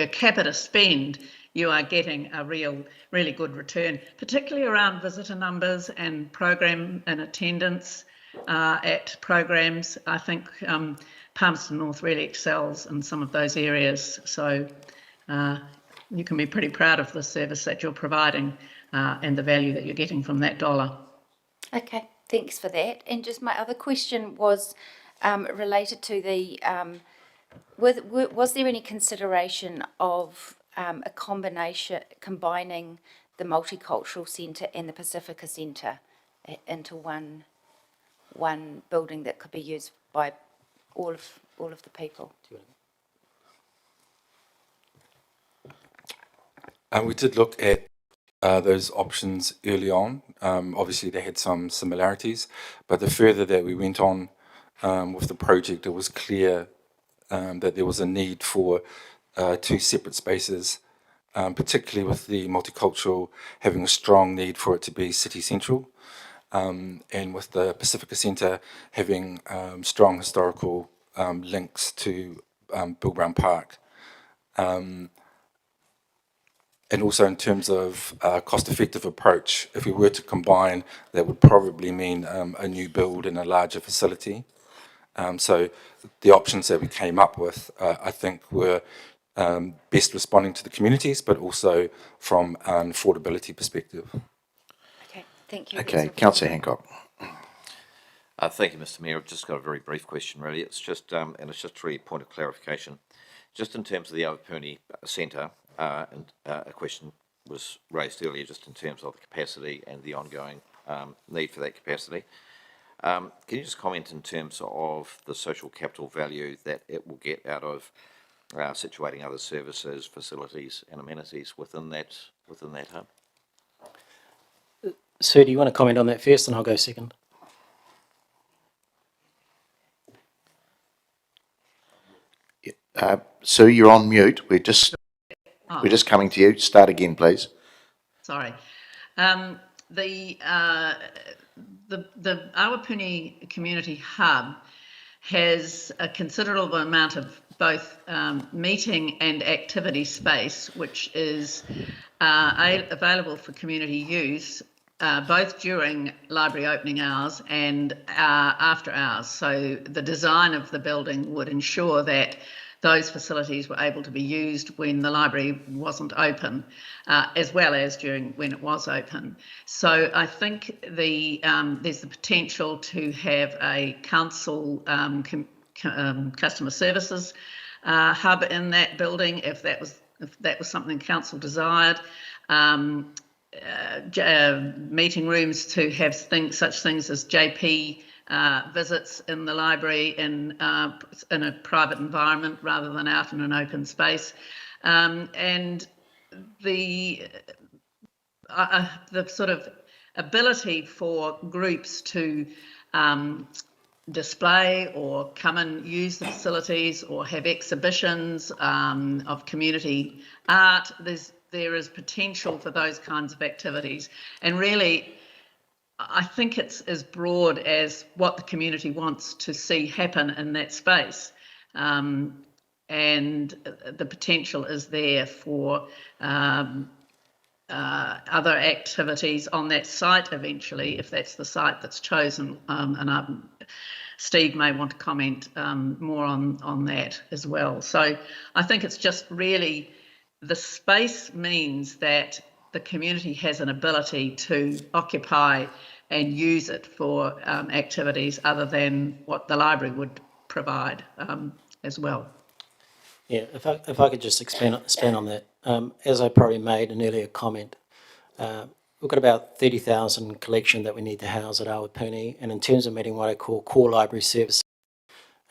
capita spend, you are getting a really good return, particularly around visitor numbers and program and attendance at programs. I think Palmerston North really excels in some of those areas. So you can be pretty proud of the service that you're providing and the value that you're getting from that dollar. Okay, thanks for that. And just my other question was related to the, was there any consideration of combining the Multicultural Centre and the Pacifica Centre into one building that could be used by all of the people? We did look at those options early on. Obviously, they had some similarities, but the further that we went on with the project, it was clear that there was a need for 2 separate spaces, particularly with the multicultural having a strong need for it to be city central, and with the Pacifica Centre having strong historical links to Bill Brown Park. And also in terms of cost-effective approach, if we were to combine, that would probably mean a new build in a larger facility. So the options that we came up with, I think, were best responding to the communities, but also from an affordability perspective. Okay, thank you. Okay, Councillor Hancock. Thank you, Mr. Mayor. I've just got a very brief question, really. It's just, and it's just really a point of clarification. Just in terms of the Awapuni Centre, and a question was raised earlier, just in terms of the capacity and the ongoing need for that capacity. Can you just comment in terms of the social capital value that it will get out of situating other services, facilities, and amenities within that hub? Sue, do you want to comment on that first, and I'll go second? Sue, you're on mute. We're just coming to you. Start again, please. Sorry. The Awapuni Community Hub has a considerable amount of both meeting and activity space, which is available for community use both during library opening hours and after hours. So the design of the building would ensure that those facilities were able to be used when the library wasn't open, as well as during when it was open. So I think there's the potential to have a council customer services hub in that building if that was something council desired. Meeting rooms to have such things as JP visits in the library in a private environment rather than out in an open space, and the sort of ability for groups to display or come and use the facilities or have exhibitions of community art. There is potential for those kinds of activities, and really I think it's as broad as what the community wants to see happen in that space, and the potential is there for other activities on that site eventually, if that's the site that's chosen, and Steve may want to comment more on that as well. So I think it's just really the space means that the community has an ability to occupy and use it for activities other than what the library would provide as well. Yeah, if I could just expand on that. As I probably made an earlier comment, we've got about 30,000 collection that we need to house at Awapuni, and in terms of meeting what I call core library services,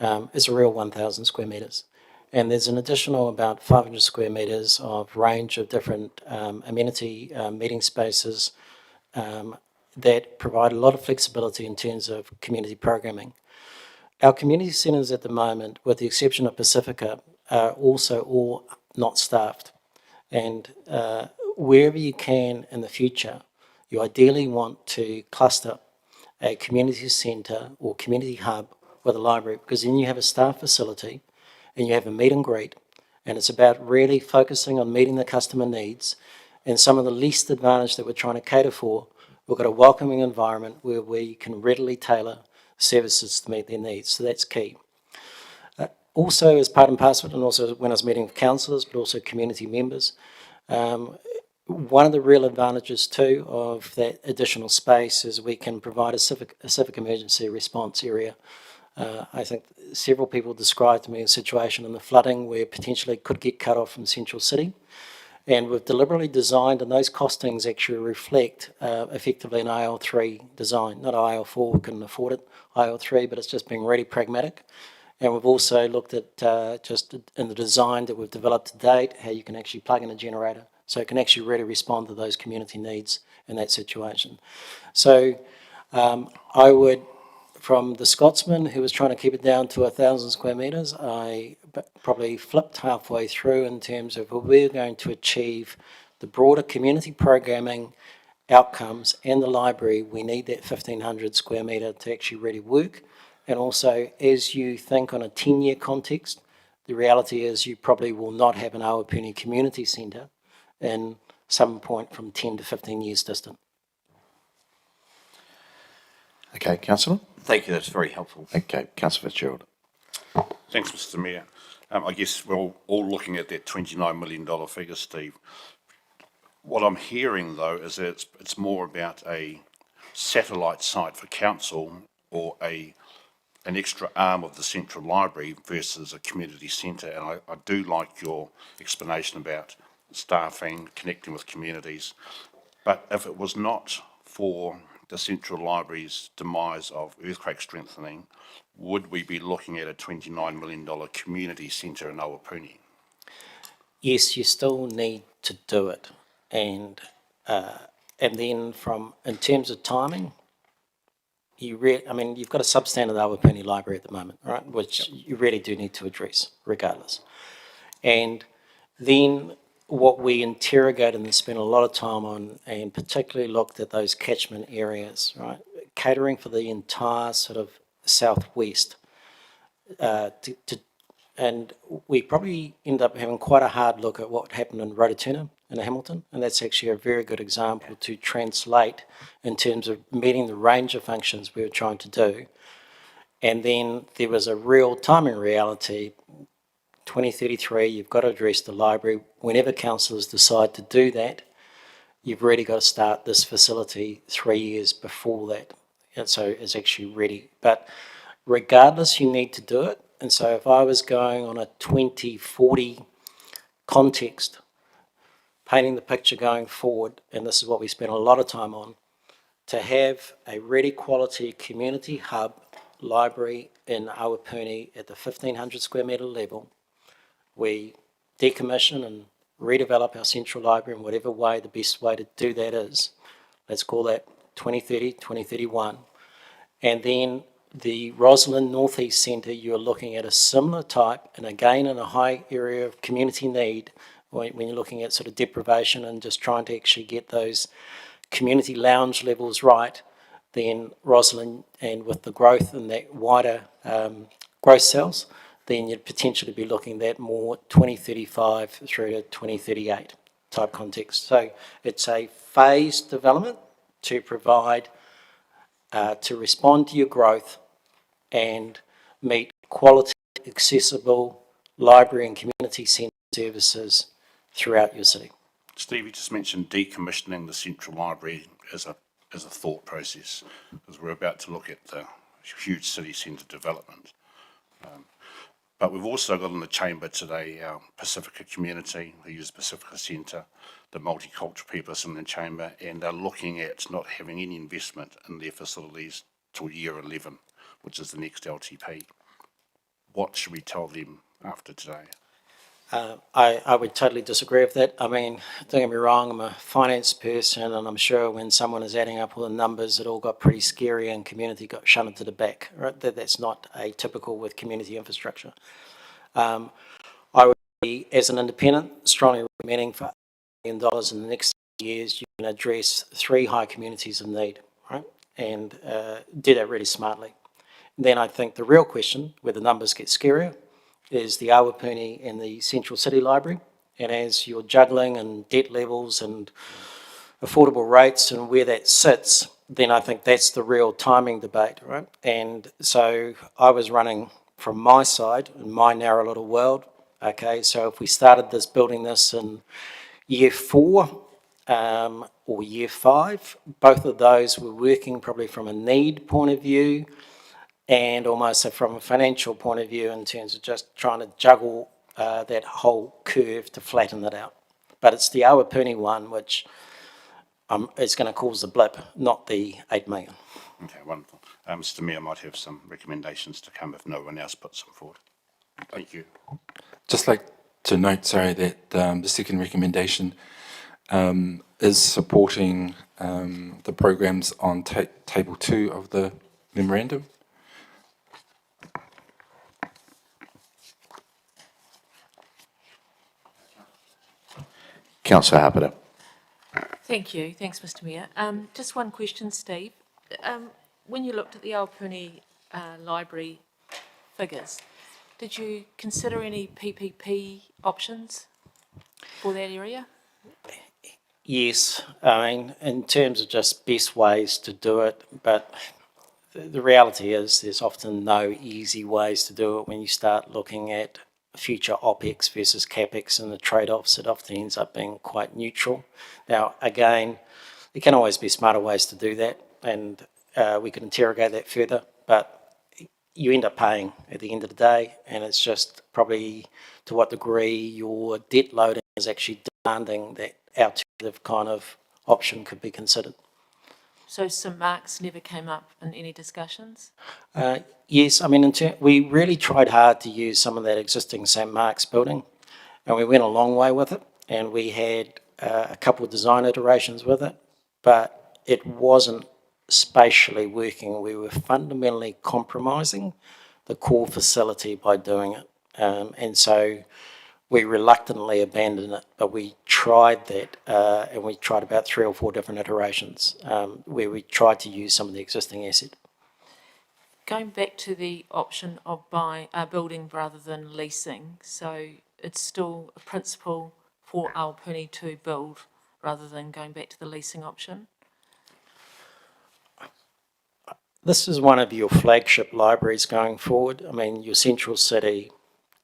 it's a real 1,000 square metres. And there's an additional about 500 square metres of range of different amenity meeting spaces that provide a lot of flexibility in terms of community programming. Our community centres at the moment, with the exception of Pacifica, are also all not staffed. And wherever you can in the future, you ideally want to cluster a community centre or community hub with a library, because then you have a staff facility and you have a meet and greet, and it's about really focusing on meeting the customer needs. And some of the least advantage that we're trying to cater for, we've got a welcoming environment where we can readily tailor services to meet their needs. So that's key. Also, as part and parcel, and also when I was meeting with councillors, but also community members, one of the real advantages too of that additional space is we can provide a civic emergency response area. I think several people described to me a situation in the flooding where potentially could get cut off from Central City. And we've deliberately designed, and those costings actually reflect effectively an IL3 design, not IL4, we couldn't afford it, IL3, but it's just being really pragmatic. And we've also looked at just in the design that we've developed to date, how you can actually plug in a generator so it can actually really respond to those community needs in that situation. So I would, from the Scotsman who was trying to keep it down to 1,000 square metres, I probably flipped halfway through in terms of if we're going to achieve the broader community programming outcomes and the library, we need that 1,500 square metre to actually really work. And also, as you think on a 10-year context, the reality is you probably will not have an Awapuni Community Centre in some point from 10 to 15 years distant. Okay, Councillor. Thank you, that's very helpful. Okay, Councillor Fitzgerald. Thanks, Mr. Mayor. I guess we're all looking at that $29 million figure, Steve. What I'm hearing, though, is that it's more about a satellite site for council or an extra arm of the Central Library versus a community centre. And I do like your explanation about staffing, connecting with communities. But if it was not for the Central Library's demise of earthquake strengthening, would we be looking at a $29 million community centre in Awapuni? Yes, you still need to do it. And then in terms of timing, you've got a substandard Awapuni library at the moment, right, which you really do need to address regardless. And then what we interrogated and spent a lot of time on, and particularly looked at those catchment areas, right, catering for the entire sort of southwest, and we probably end up having quite a hard look at what happened in Rototuna and Hamilton, and that's actually a very good example to translate in terms of meeting the range of functions we were trying to do. And then there was a real timing reality. 2033, you've got to address the library. Whenever councillors decide to do that, you've really got to start this facility 3 years before that. And so it's actually ready. But regardless, you need to do it. And so if I was going on a 2040 context, painting the picture going forward, and this is what we spent a lot of time on, to have a ready quality community hub library in Awapuni at the 1,500 square metre level. We decommission and redevelop our central library in whatever way the best way to do that is. Let's call that 2030, 2031. And then the Rosalind Northeast Centre, you're looking at a similar type, and again in a high area of community need, when you're looking at sort of deprivation and just trying to actually get those community lounge levels right, then Rosalind, and with the growth in that wider growth cells, then you'd potentially be looking at more 2035 through to 2038 type context. So it's a phased development to provide, to respond to your growth and meet quality, accessible library and community centre services throughout your city. Steve, you just mentioned decommissioning the Central Library as a thought process, because we're about to look at the huge city centre development. But we've also got in the chamber today our Pacifica community, who use Pacifica Centre, the multicultural people in the chamber, and they're looking at not having any investment in their facilities till year 11, which is the next LTP. What should we tell them after today? I would totally disagree with that. I mean, don't get me wrong, I'm a finance person, and I'm sure when someone is adding up all the numbers, it all got pretty scary and community got shunted to the back. Right? That's not atypical with community infrastructure. I would be, as an independent, strongly recommending for $1 million in the next years, you can address 3 high communities of need, right? And do that really smartly. And then I think the real question, where the numbers get scarier, is the Awapuni and the Central City Library. And as you're juggling and debt levels and affordable rates and where that sits, then I think that's the real timing debate, right? And so I was running from my side, in my narrow little world, okay, so if we started building this in year 4 or year 5, both of those were working probably from a need point of view, and almost from a financial point of view in terms of just trying to juggle that whole curve to flatten it out. But it's the Awapuni one which is going to cause the blip, not the 8 million. Okay, wonderful. Mr Mayor might have some recommendations to come if no one else puts them forward. Thank you. Just like to note, sorry, that the second recommendation is supporting the programs on table 2 of the memorandum. Councillor Happer. Thank you. Thanks, Mr Mayor. Just one question, Steve. When you looked at the Awapuni library figures, did you consider any PPP options for that area? Yes, I mean, in terms of just best ways to do it, but the reality is there's often no easy ways to do it when you start looking at future OPEX versus CAPEX and the trade-offs. It often ends up being quite neutral. Now, again, there can always be smarter ways to do that, and we can interrogate that further, but you end up paying at the end of the day, and it's just probably to what degree your debt loading is actually demanding that alternative kind of option could be considered. So St Mark's never came up in any discussions? Yes, I mean, we really tried hard to use some of that existing St Mark's building, and we went a long way with it, and we had a couple of design iterations with it, but it wasn't spatially working. We were fundamentally compromising the core facility by doing it, and so we reluctantly abandoned it, but we tried that, and we tried about 3 or 4 different iterations where we tried to use some of the existing asset. Going back to the option of building rather than leasing, so it's still a principle for Awapuni to build rather than going back to the leasing option? This is one of your flagship libraries going forward. I mean, your central city,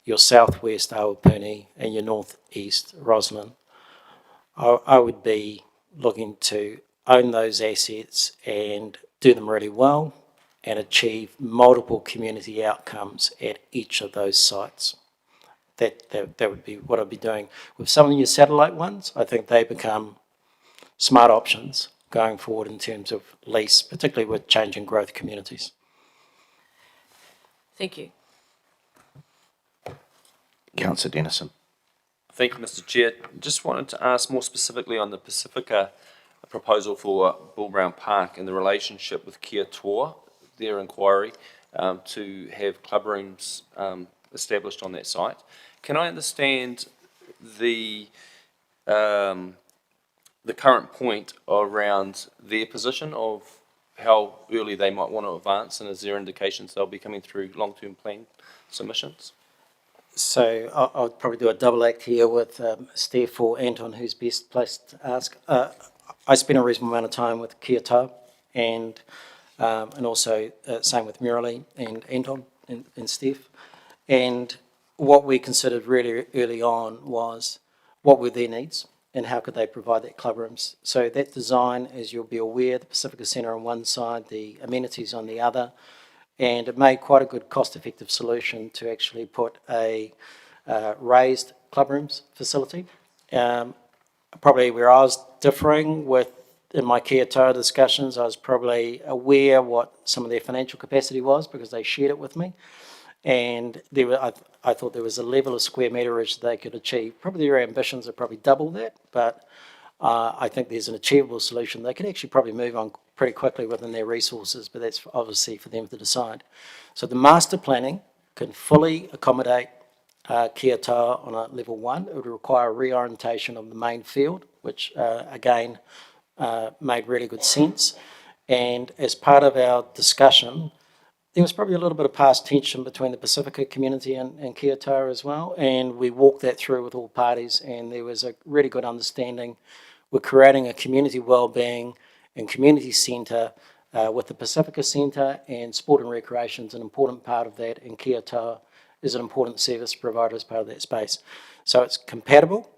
your southwest Awapuni, and your northeast Roslyn. I would be looking to own those assets and do them really well and achieve multiple community outcomes at each of those sites. That would be what I'd be doing. With some of your satellite ones, I think they become smart options going forward in terms of lease, particularly with changing growth communities. Thank you. Councillor Dennison. Thank you, Mr. Chair. Just wanted to ask more specifically on the Pacifica proposal for Bull Brown Park and the relationship with Kia Toa, their inquiry to have club rooms established on that site. Can I understand the current point around their position of how early they might want to advance, and is there indications they'll be coming through long-term plan submissions? So I'll probably do a double act here with Steph or Anton, who's best placed to ask. I spent a reasonable amount of time with Kia Toa and also same with Murali and Anton and Steph. And what we considered really early on was what were their needs and how could they provide that club rooms. So that design, as you'll be aware, the Pacifica Centre on one side, the amenities on the other, and it made quite a good cost-effective solution to actually put a raised club rooms facility. Probably where I was differing with in my Kia Toa discussions, I was probably aware what some of their financial capacity was because they shared it with me, and I thought there was a level of square meterage they could achieve. Probably their ambitions are probably double that, but I think there's an achievable solution. They can actually probably move on pretty quickly within their resources, but that's obviously for them to decide. So the master planning can fully accommodate Kia Toa on a level 1. It would require a reorientation of the main field, which again made really good sense. And as part of our discussion, there was probably a little bit of past tension between the Pacifica community and Kia Toa as well, and we walked that through with all parties, and there was a really good understanding. We're creating a community wellbeing and community centre with the Pacifica Centre, and sport and recreation is an important part of that, and Kia Toa is an important service provider as part of that space. So it's compatible.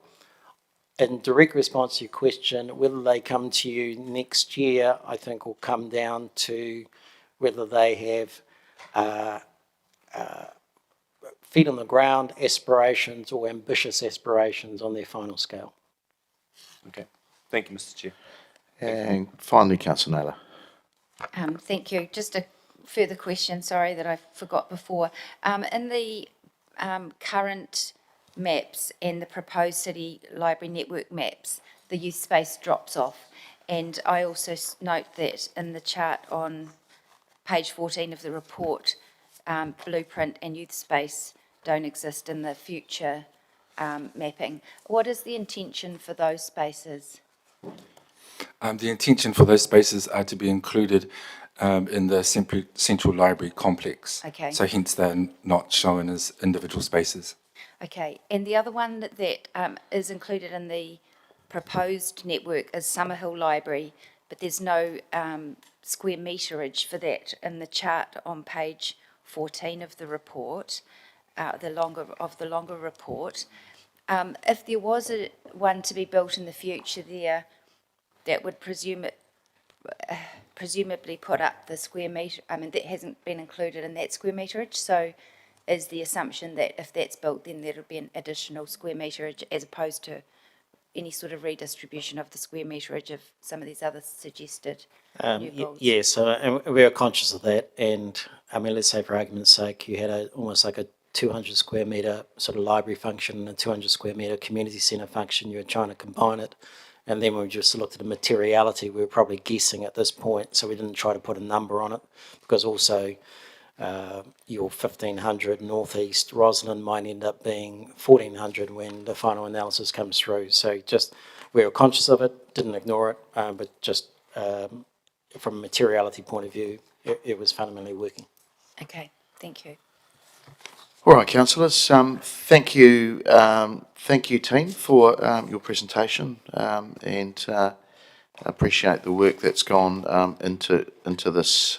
In direct response to your question, whether they come to you next year, I think will come down to whether they have feet on the ground aspirations or ambitious aspirations on their final scale. Okay. Thank you, Mr. Chair. And finally, Councillor Naylor. Thank you. Just a further question, sorry, that I forgot before. In the current maps and the proposed city library network maps, the youth space drops off. And I also note that in the chart on page 14 of the report, blueprint and youth space don't exist in the future mapping. What is the intention for those spaces? The intention for those spaces are to be included in the Central Library complex. Okay. So hence they're not shown as individual spaces. Okay, and the other one that is included in the proposed network is Summerhill Library, but there's no square meterage for that in the chart on page 14 of the report, the longer report. If there was one to be built in the future there, that would presume it presumably put up the square metre, I mean, that hasn't been included in that square meterage, so is the assumption that if that's built, then there'll be an additional square meterage as opposed to any sort of redistribution of the square meterage of some of these other suggested new builds? Yeah, so and we are conscious of that, and I mean, let's say for argument's sake, you had almost like a 200 square metre sort of library function and a 200 square metre community centre function. You were trying to combine it, and then when we just looked at the materiality, we were probably guessing at this point, so we didn't try to put a number on it, because also your 1500 northeast Roslyn might end up being 1400 when the final analysis comes through. So just, we were conscious of it, didn't ignore it, but just from a materiality point of view, it was fundamentally working. Okay, thank you. All right, councillors, thank you team for your presentation, and I appreciate the work that's gone into this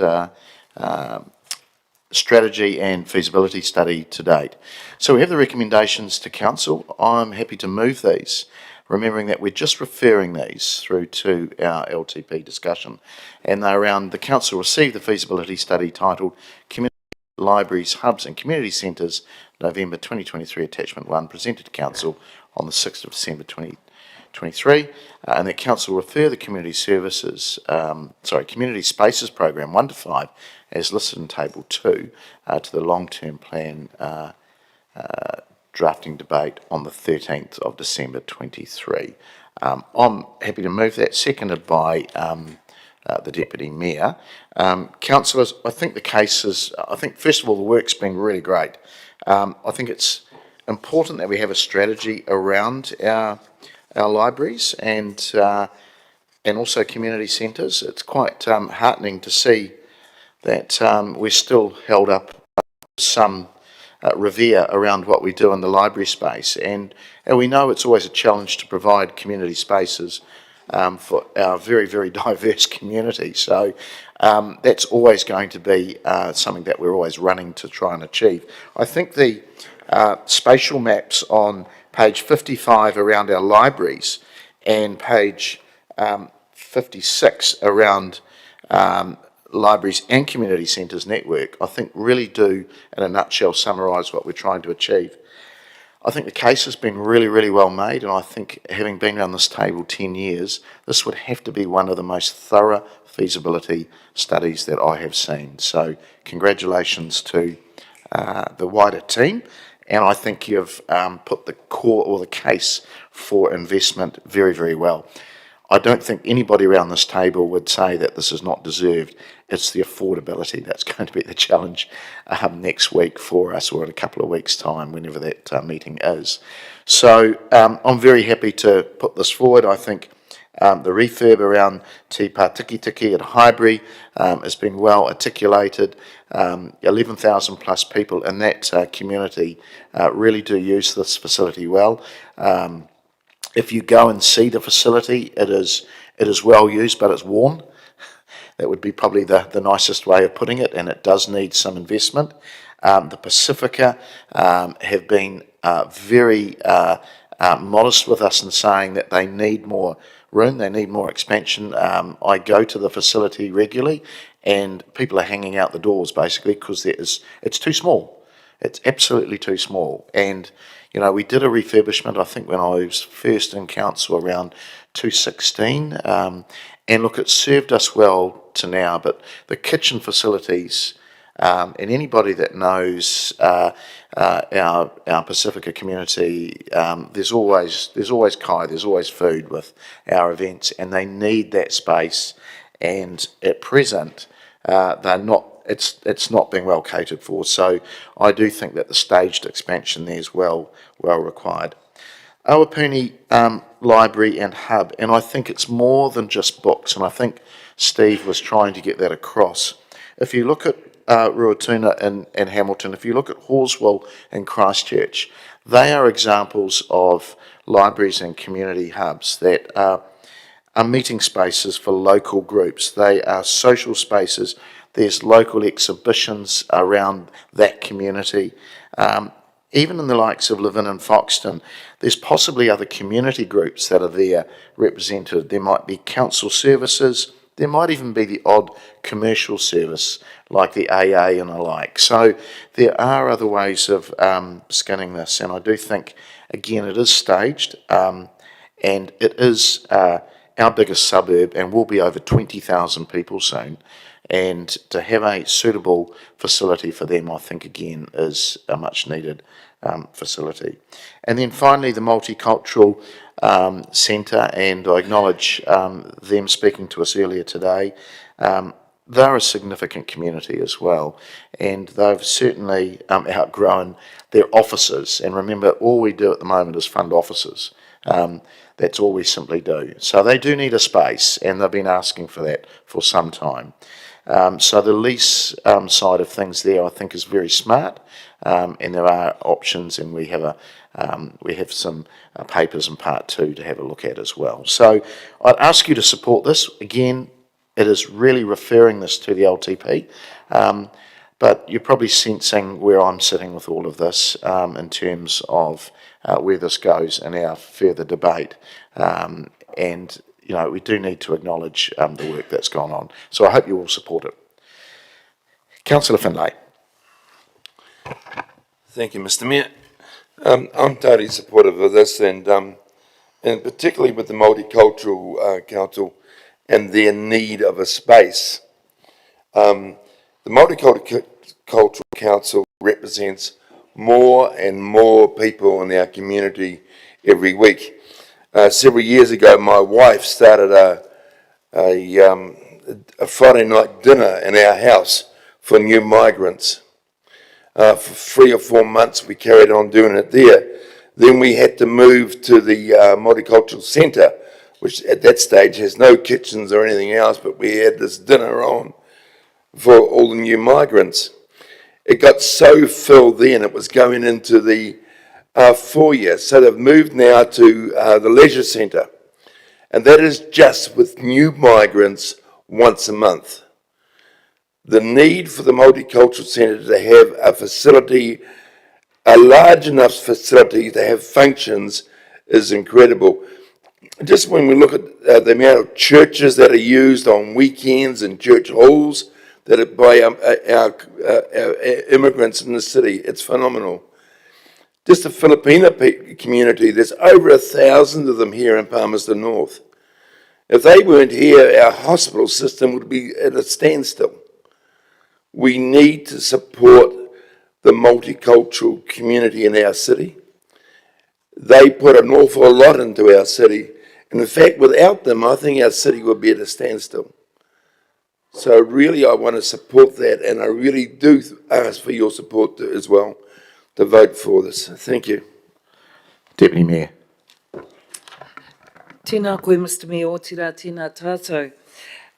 strategy and feasibility study to date. So we have the recommendations to council. I'm happy to move these, remembering that we're just referring these through to our LTP discussion, and they're around the council received the feasibility study titled Community Libraries, Hubs and Community Centres, November 2023, Attachment 1, presented to Council on the 6th of December 2023, and that Council refer the Community Spaces Program 1 to 5, as listed in Table 2, to the long-term plan drafting debate on the 13th of December 23. I'm happy to move that, seconded by the Deputy Mayor. Councillors, I think the case is, I think first of all the work's been really great. I think it's important that we have a strategy around our libraries and also community centres. It's quite heartening to see that we're still held up some revere around what we do in the library space, and we know it's always a challenge to provide community spaces for our very, very diverse community. So that's always going to be something that we're always running to try and achieve. I think the spatial maps on page 55 around our libraries and page 56 around libraries and community centres network, I think really do, in a nutshell, summarise what we're trying to achieve. I think the case has been really, really well made, and I think, having been around this table 10 years, this would have to be one of the most thorough feasibility studies that I have seen. So congratulations to the wider team, and I think you've put the core or the case for investment very, very well. I don't think anybody around this table would say that this is not deserved. It's the affordability that's going to be the challenge next week for us, or in a couple of weeks' time, whenever that meeting is. So I'm very happy to put this forward. I think the refurb around Te Pā Tiki Tiki at Highbury has been well articulated. 11,000 plus people in that community really do use this facility well. If you go and see the facility, it is well used, but it's worn. That would be probably the nicest way of putting it, and it does need some investment. The Pacifica have been very modest with us in saying that they need more room, they need more expansion. I go to the facility regularly, and people are hanging out the doors basically because it's too small. It's absolutely too small. And you know, we did a refurbishment, I think, when I was first in council around 2016, and look, it served us well to now, but the kitchen facilities, and anybody that knows our Pacifica community, there's always kai, there's always food with our events, and they need that space, and at present, they're not. It's not being well catered for, so I do think that the staged expansion there is well required. Awapuni Library and Hub, and I think it's more than just books, and I think Steve was trying to get that across. If you look at Ruatuna and Hamilton, if you look at Horswell and Christchurch, they are examples of libraries and community hubs that are meeting spaces for local groups. They are social spaces. There's local exhibitions around that community. Even in the likes of Levin and Foxton, there's possibly other community groups that are there represented. There might be council services, there might even be the odd commercial service like the AA and the like. So there are other ways of skinning this, and I do think, again, it is staged, and it is our biggest suburb, and will be over 20,000 people soon. And to have a suitable facility for them, I think, again, is a much needed facility. And then finally, the multicultural centre, and I acknowledge them speaking to us earlier today. They're a significant community as well, and they've certainly outgrown their offices. And remember, all we do at the moment is fund offices. That's all we simply do. So they do need a space, and they've been asking for that for some time. So the lease side of things there, I think, is very smart, and there are options, and we have some papers in part 2 to have a look at as well. So I'd ask you to support this. Again, it is really referring this to the LTP, but you're probably sensing where I'm sitting with all of this in terms of where this goes in our further debate, and you know, we do need to acknowledge the work that's gone on. So I hope you all support it. Councillor Finlay. Thank you, Mr. Mayor. I'm totally supportive of this, and particularly with the Multicultural Council and their need of a space. The Multicultural Council represents more and more people in our community every week. Several years ago, my wife started a Friday night dinner in our house for new migrants. For 3 or 4 months, we carried on doing it there. Then we had to move to the Multicultural Centre, which at that stage has no kitchens or anything else, but we had this dinner on for all the new migrants. It got so filled then, it was going into the foyer. So they've moved now to the leisure centre, and that is just with new migrants once a month. The need for the Multicultural Centre to have a facility, a large enough facility to have functions, is incredible. Just when we look at the amount of churches that are used on weekends and church halls that are by our immigrants in the city, it's phenomenal. Just the Filipino community, there's over 1,000 of them here in Palmerston North. If they weren't here, our hospital system would be at a standstill. We need to support the multicultural community in our city. They put an awful lot into our city. And in fact, without them, I think our city would be at a standstill. So really, I want to support that, and I really do ask for your support as well to vote for this. Thank you. Deputy Mayor. Tēnā koe, Mr. Mayor, o tira tēnā tātou.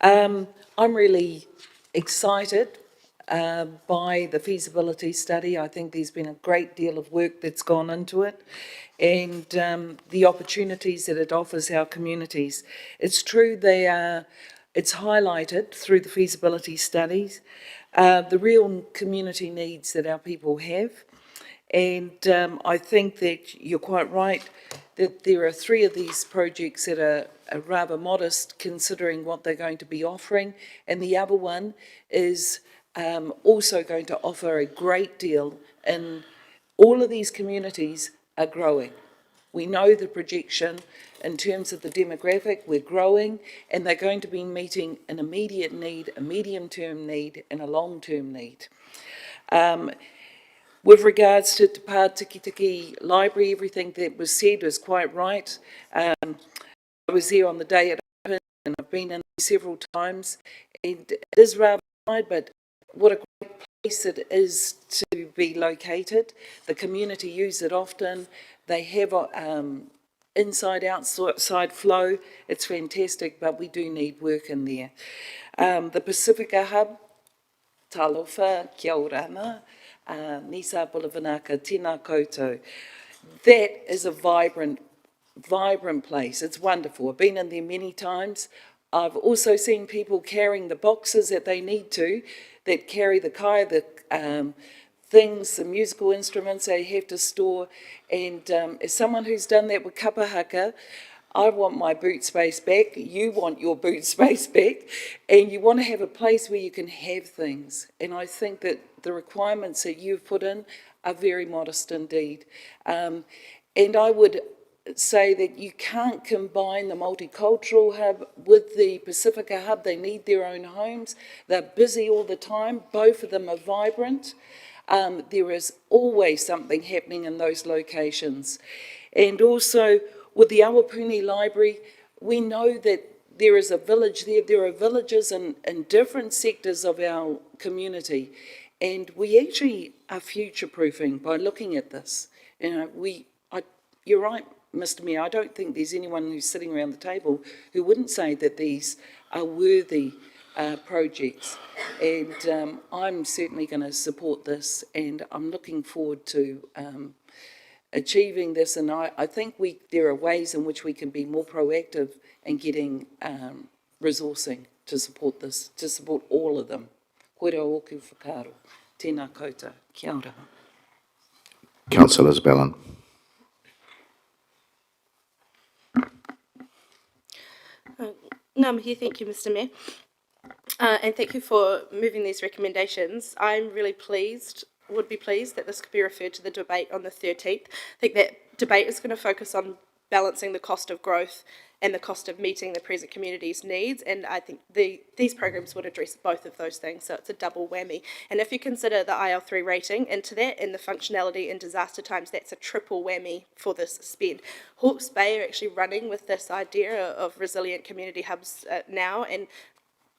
I'm really excited by the feasibility study. I think there's been a great deal of work that's gone into it, and the opportunities that it offers our communities. It's true it's highlighted through the feasibility studies, the real community needs that our people have. And I think that you're quite right that there are 3 of these projects that are rather modest considering what they're going to be offering, and the other one is also going to offer a great deal, and all of these communities are growing. We know the projection in terms of the demographic, we're growing, and they're going to be meeting an immediate need, a medium-term need, and a long-term need. With regards to Te Pā Tikitiki Library, everything that was said is quite right. I was there on the day it opened, and I've been in several times, and it is rather wide, but what a great place it is to be located. The community use it often. They have inside, outside flow. It's fantastic, but we do need work in there. The Pacifica Hub, Talofa, kia ora ana, Nisa Bulavanaka, tēnā koutou. That is a vibrant place. It's wonderful. I've been in there many times. I've also seen people carrying the boxes that they need to, that carry the kai, the things, the musical instruments they have to store. And as someone who's done that with Kapahaka, I want my boot space back, you want your boot space back, and you want to have a place where you can have things. And I think that the requirements that you've put in are very modest indeed. And I would say that you can't combine the multicultural hub with the Pacifica hub. They need their own homes. They're busy all the time. Both of them are vibrant. There is always something happening in those locations. And also with the Awapuni Library, we know that there is a village there. There are villages in different sectors of our community. And we actually are future-proofing by looking at this. You know, you're right, Mr. Mayor, I don't think there's anyone who's sitting around the table who wouldn't say that these are worthy projects. And I'm certainly going to support this, and I'm looking forward to achieving this. And I think there are ways in which we can be more proactive in getting resourcing to support this, to support all of them. Koe rā oku whakaaro. Tēnā koutou. Kia ora. Councillor Bellin. Ngā mihi, thank you, Mr. Mayor. And thank you for moving these recommendations. I'm really pleased, would be pleased that this could be referred to the debate on the 13th. I think that debate is going to focus on balancing the cost of growth and the cost of meeting the present community's needs, and I think these programs would address both of those things, so it's a double whammy. And if you consider the IL3 rating into that and the functionality in disaster times, that's a triple whammy for this spend. Hawke's Bay are actually running with this idea of resilient community hubs now, and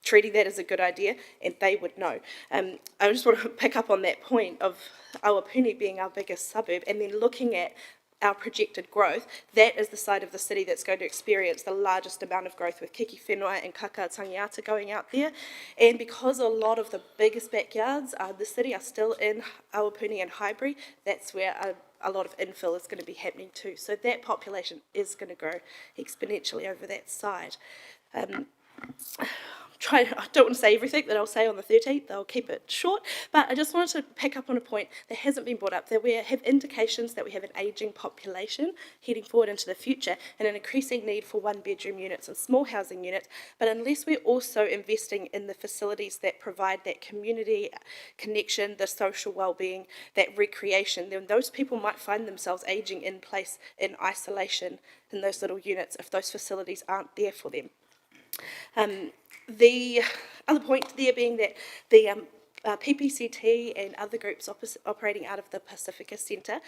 treating that as a good idea, and they would know. I just want to pick up on that point of Awapuni being our biggest suburb, and then looking at our projected growth, that is the side of the city that's going to experience the largest amount of growth, with Kiki Whenua and Kaka Tangiata going out there. And because a lot of the biggest backyards of the city are still in Awapuni and Highbury, that's where a lot of infill is going to be happening too. So that population is going to grow exponentially over that side. I don't want to say everything that I'll say on the 13th, I'll keep it short, but I just wanted to pick up on a point that hasn't been brought up, that we have indications that we have an ageing population heading forward into the future and an increasing need for one-bedroom units and small housing units, but unless we're also investing in the facilities that provide that community connection, the social well-being, that recreation, then those people might find themselves ageing in place in isolation in those little units if those facilities aren't there for them. The other point there being that the PPCT and other groups operating out of the Pacifica Centre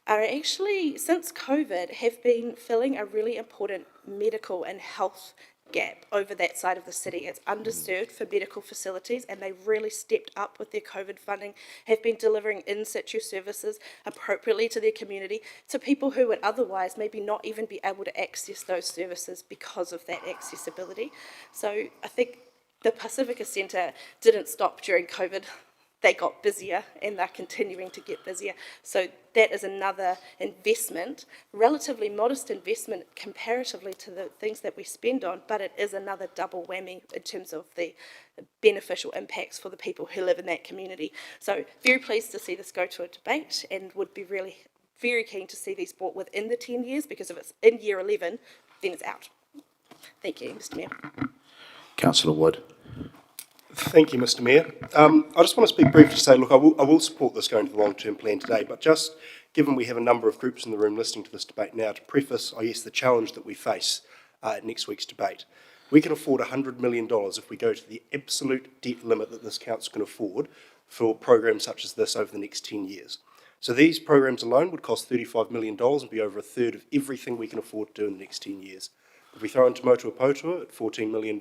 are actually, since COVID, have been filling a really important medical and health gap over that side of the city. It's underserved for medical facilities, and they really stepped up with their COVID funding, have been delivering in-situ services appropriately to their community, to people who would otherwise maybe not even be able to access those services because of that accessibility. So I think the Pacifica Centre didn't stop during COVID. They got busier, and they're continuing to get busier. So that is another investment, relatively modest investment comparatively to the things that we spend on, but it is another double whammy in terms of the beneficial impacts for the people who live in that community. So very pleased to see this go to a debate, and would be really very keen to see these brought within the 10 years, because if it's in year 11, then it's out. Thank you, Mr. Mayor. Councillor Wood. Thank you, Mr. Mayor. I just want to speak briefly to say, look, I will support this going to the long-term plan today, but just given we have a number of groups in the room listening to this debate now, to preface, I guess, the challenge that we face at next week's debate. We can afford $100 million if we go to the absolute debt limit that this council can afford for programs such as this over the next 10 years. So these programs alone would cost $35 million and be over a third of everything we can afford to do in the next 10 years. If we throw in Te Motu Apotua at $14 million,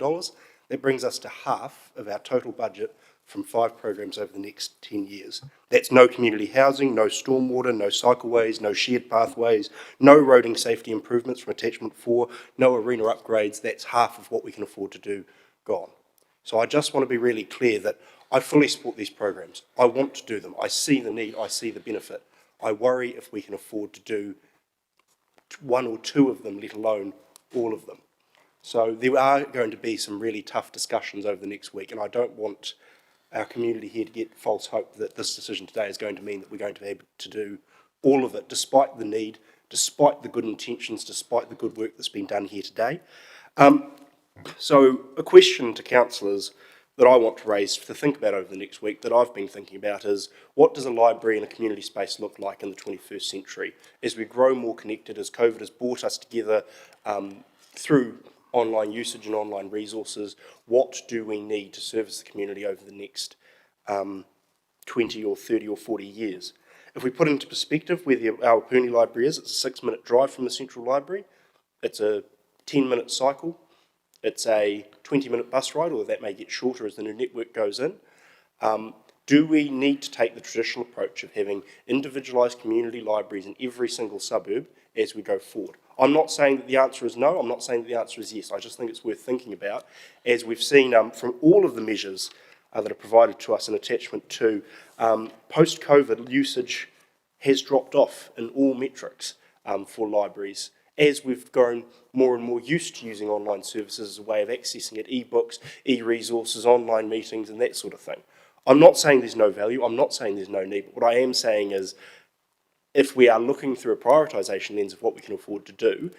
that brings us to half of our total budget from 5 programs over the next 10 years. That's no community housing, no stormwater, no cycleways, no shared pathways, no roading safety improvements from Attachment 4, no arena upgrades. That's half of what we can afford to do gone. So I just want to be really clear that I fully support these programs. I want to do them. I see the need. I see the benefit. I worry if we can afford to do 1 or 2 of them, let alone all of them. So there are going to be some really tough discussions over the next week, and I don't want our community here to get false hope that this decision today is going to mean that we're going to be able to do all of it, despite the need, despite the good intentions, despite the good work that's been done here today. So a question to councillors that I want to raise to think about over the next week that I've been thinking about is, what does a library in a community space look like in the 21st century? As we grow more connected, as COVID has brought us together through online usage and online resources, what do we need to service the community over the next 20 or 30 or 40 years? If we put into perspective where the Awapuni Library is, it's a 6-minute drive from the Central Library, it's a 10-minute cycle, it's a 20-minute bus ride, or that may get shorter as the new network goes in. Do we need to take the traditional approach of having individualised community libraries in every single suburb as we go forward? I'm not saying that the answer is no, I'm not saying that the answer is yes. I just think it's worth thinking about, as we've seen from all of the measures that are provided to us in attachment 2, post-COVID usage has dropped off in all metrics for libraries, as we've grown more and more used to using online services as a way of accessing it, e-books, e-resources, online meetings, and that sort of thing. I'm not saying there's no value, I'm not saying there's no need, but what I am saying is, if we are looking through a prioritisation lens of what we can afford to do,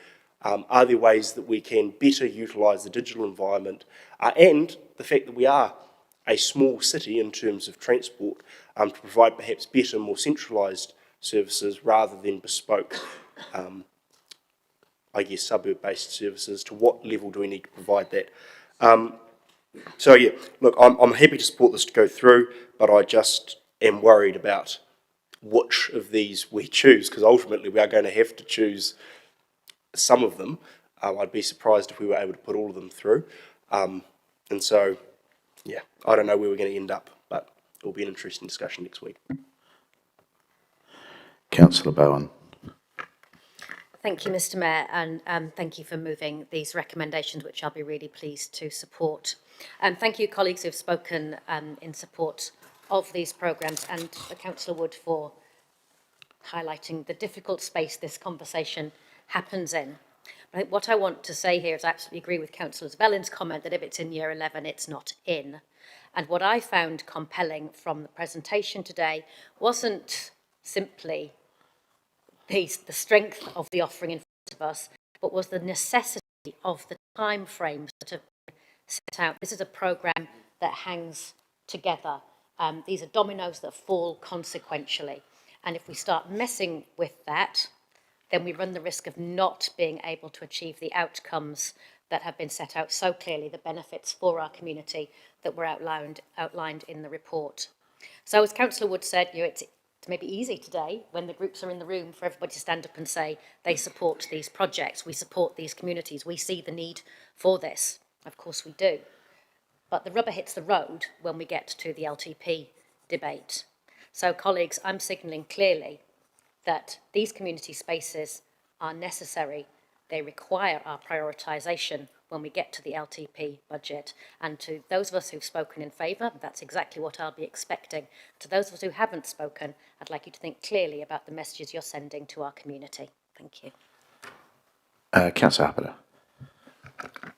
are there ways that we can better utilise the digital environment and the fact that we are a small city in terms of transport to provide perhaps better, more centralised services rather than bespoke I guess, suburb-based services? To what level do we need to provide that? So yeah, look, I'm happy to support this to go through, but I just am worried about which of these we choose, because ultimately we are going to have to choose some of them. I'd be surprised if we were able to put all of them through. And so, yeah, I don't know where we're going to end up, but it will be an interesting discussion next week. Councillor Bowen. Thank you, Mr Mayor, and thank you for moving these recommendations, which I'll be really pleased to support. Thank you, colleagues who have spoken in support of these programmes, and Councillor Wood for highlighting the difficult space this conversation happens in. But what I want to say here is I absolutely agree with Councillor Velin's comment that if it's in Year 11, it's not in. And what I found compelling from the presentation today wasn't simply the strength of the offering in front of us, but was the necessity of the time frames that have been set out. This is a programme that hangs together. These are dominoes that fall consequentially. And if we start messing with that, then we run the risk of not being able to achieve the outcomes that have been set out so clearly, the benefits for our community that were outlined in the report. So as Councillor Wood said, it's maybe easy today when the groups are in the room for everybody to stand up and say they support these projects, we support these communities, we see the need for this. Of course we do. But the rubber hits the road when we get to the LTP debate. So colleagues, I'm signalling clearly that these community spaces are necessary. They require our prioritisation when we get to the LTP budget. And to those of us who've spoken in favour, that's exactly what I'll be expecting. To those of us who haven't spoken, I'd like you to think clearly about the messages you're sending to our community. Thank you. Councillor Harper.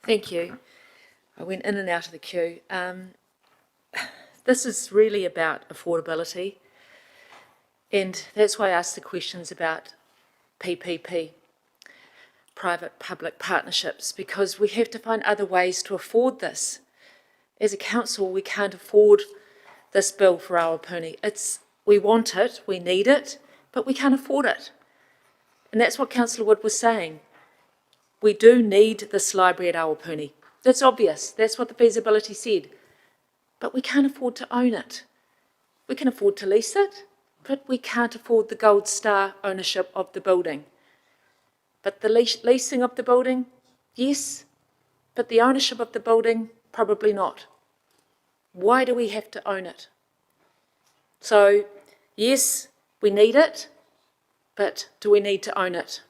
Thank you. I went in and out of the queue. This is really about affordability. And that's why I asked the questions about PPP, private-public partnerships, because we have to find other ways to afford this. As a council, we can't afford this bill for Awapuni. We want it, we need it, but we can't afford it. And that's what Councillor Wood was saying. We do need this library at Awapuni. That's obvious. That's what the feasibility said. But we can't afford to own it. We can afford to lease it, but we can't afford the gold star ownership of the building. But the leasing of the building, yes, but the ownership of the building, probably not. Why do we have to own it? So, yes, we need it, but do we need to own it?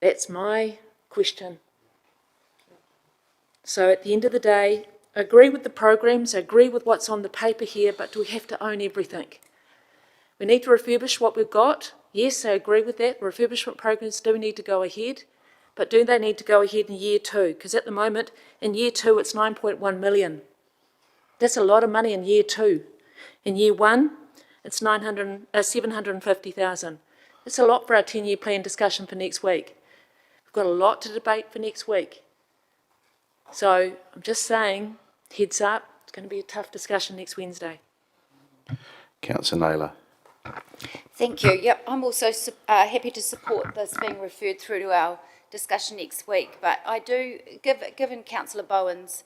That's my question. So at the end of the day, I agree with the programs, I agree with what's on the paper here, but do we have to own everything? We need to refurbish what we've got. Yes, I agree with that. Refurbishment programs do need to go ahead, but do they need to go ahead in Year 2? Because at the moment, in Year 2, it's 9.1 million. That's a lot of money in Year 2. In Year 1, it's 750,000. It's a lot for our 10-year plan discussion for next week. We've got a lot to debate for next week. So I'm just saying, heads up, it's going to be a tough discussion next Wednesday. Councillor Naylor. Thank you. Yep, I'm also happy to support this being referred through to our discussion next week. But I do, given Councillor Bowen's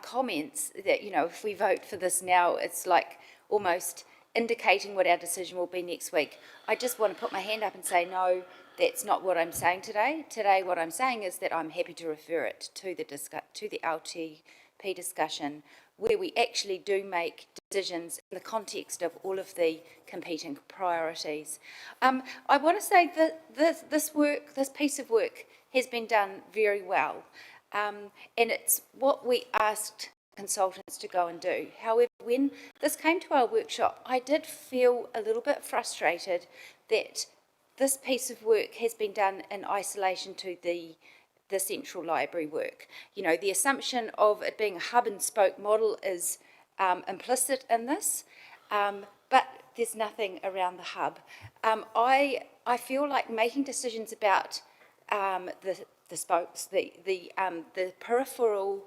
comments, that, you know, if we vote for this now, it's like almost indicating what our decision will be next week. I just want to put my hand up and say, no, that's not what I'm saying today. Today, what I'm saying is that I'm happy to refer it to the LTP discussion, where we actually do make decisions in the context of all of the competing priorities. I want to say that this piece of work has been done very well, and it's what we asked consultants to go and do. However, when this came to our workshop, I did feel a little bit frustrated that this piece of work has been done in isolation to the central library work. You know, the assumption of it being a hub and spoke model is implicit in this, but there's nothing around the hub. I feel like making decisions about the spokes, the peripheral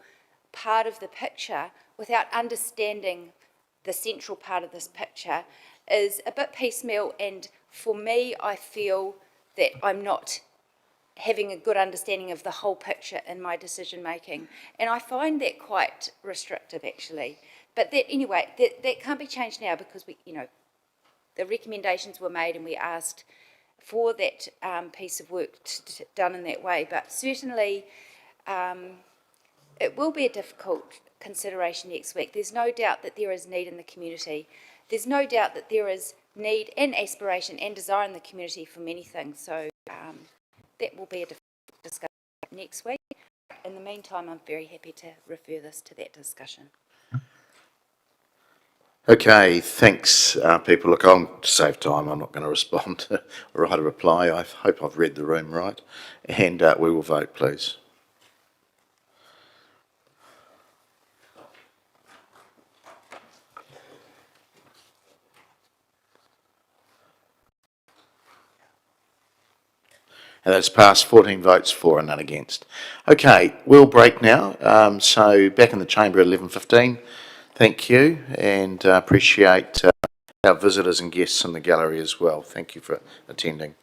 part of the picture without understanding the central part of this picture is a bit piecemeal, and for me, I feel that I'm not having a good understanding of the whole picture in my decision making, and I find that quite restrictive actually. But that anyway, that can't be changed now, because we, you know, the recommendations were made and we asked for that piece of work done in that way. But certainly, it will be a difficult consideration next week. There's no doubt that there is need in the community. There's no doubt that there is need and aspiration and desire in the community for many things. So that will be a difficult discussion next week. In the meantime, I'm very happy to refer this to that discussion. Okay, thanks, people. Look, to save time, I'm not going to respond or write a reply. I hope I've read the room right. And we will vote, please. And that's passed, 14 votes for and none against. Okay, we'll break now. So back in the chamber at 11:15. Thank you, and appreciate our visitors and guests in the gallery as well. Thank you for attending.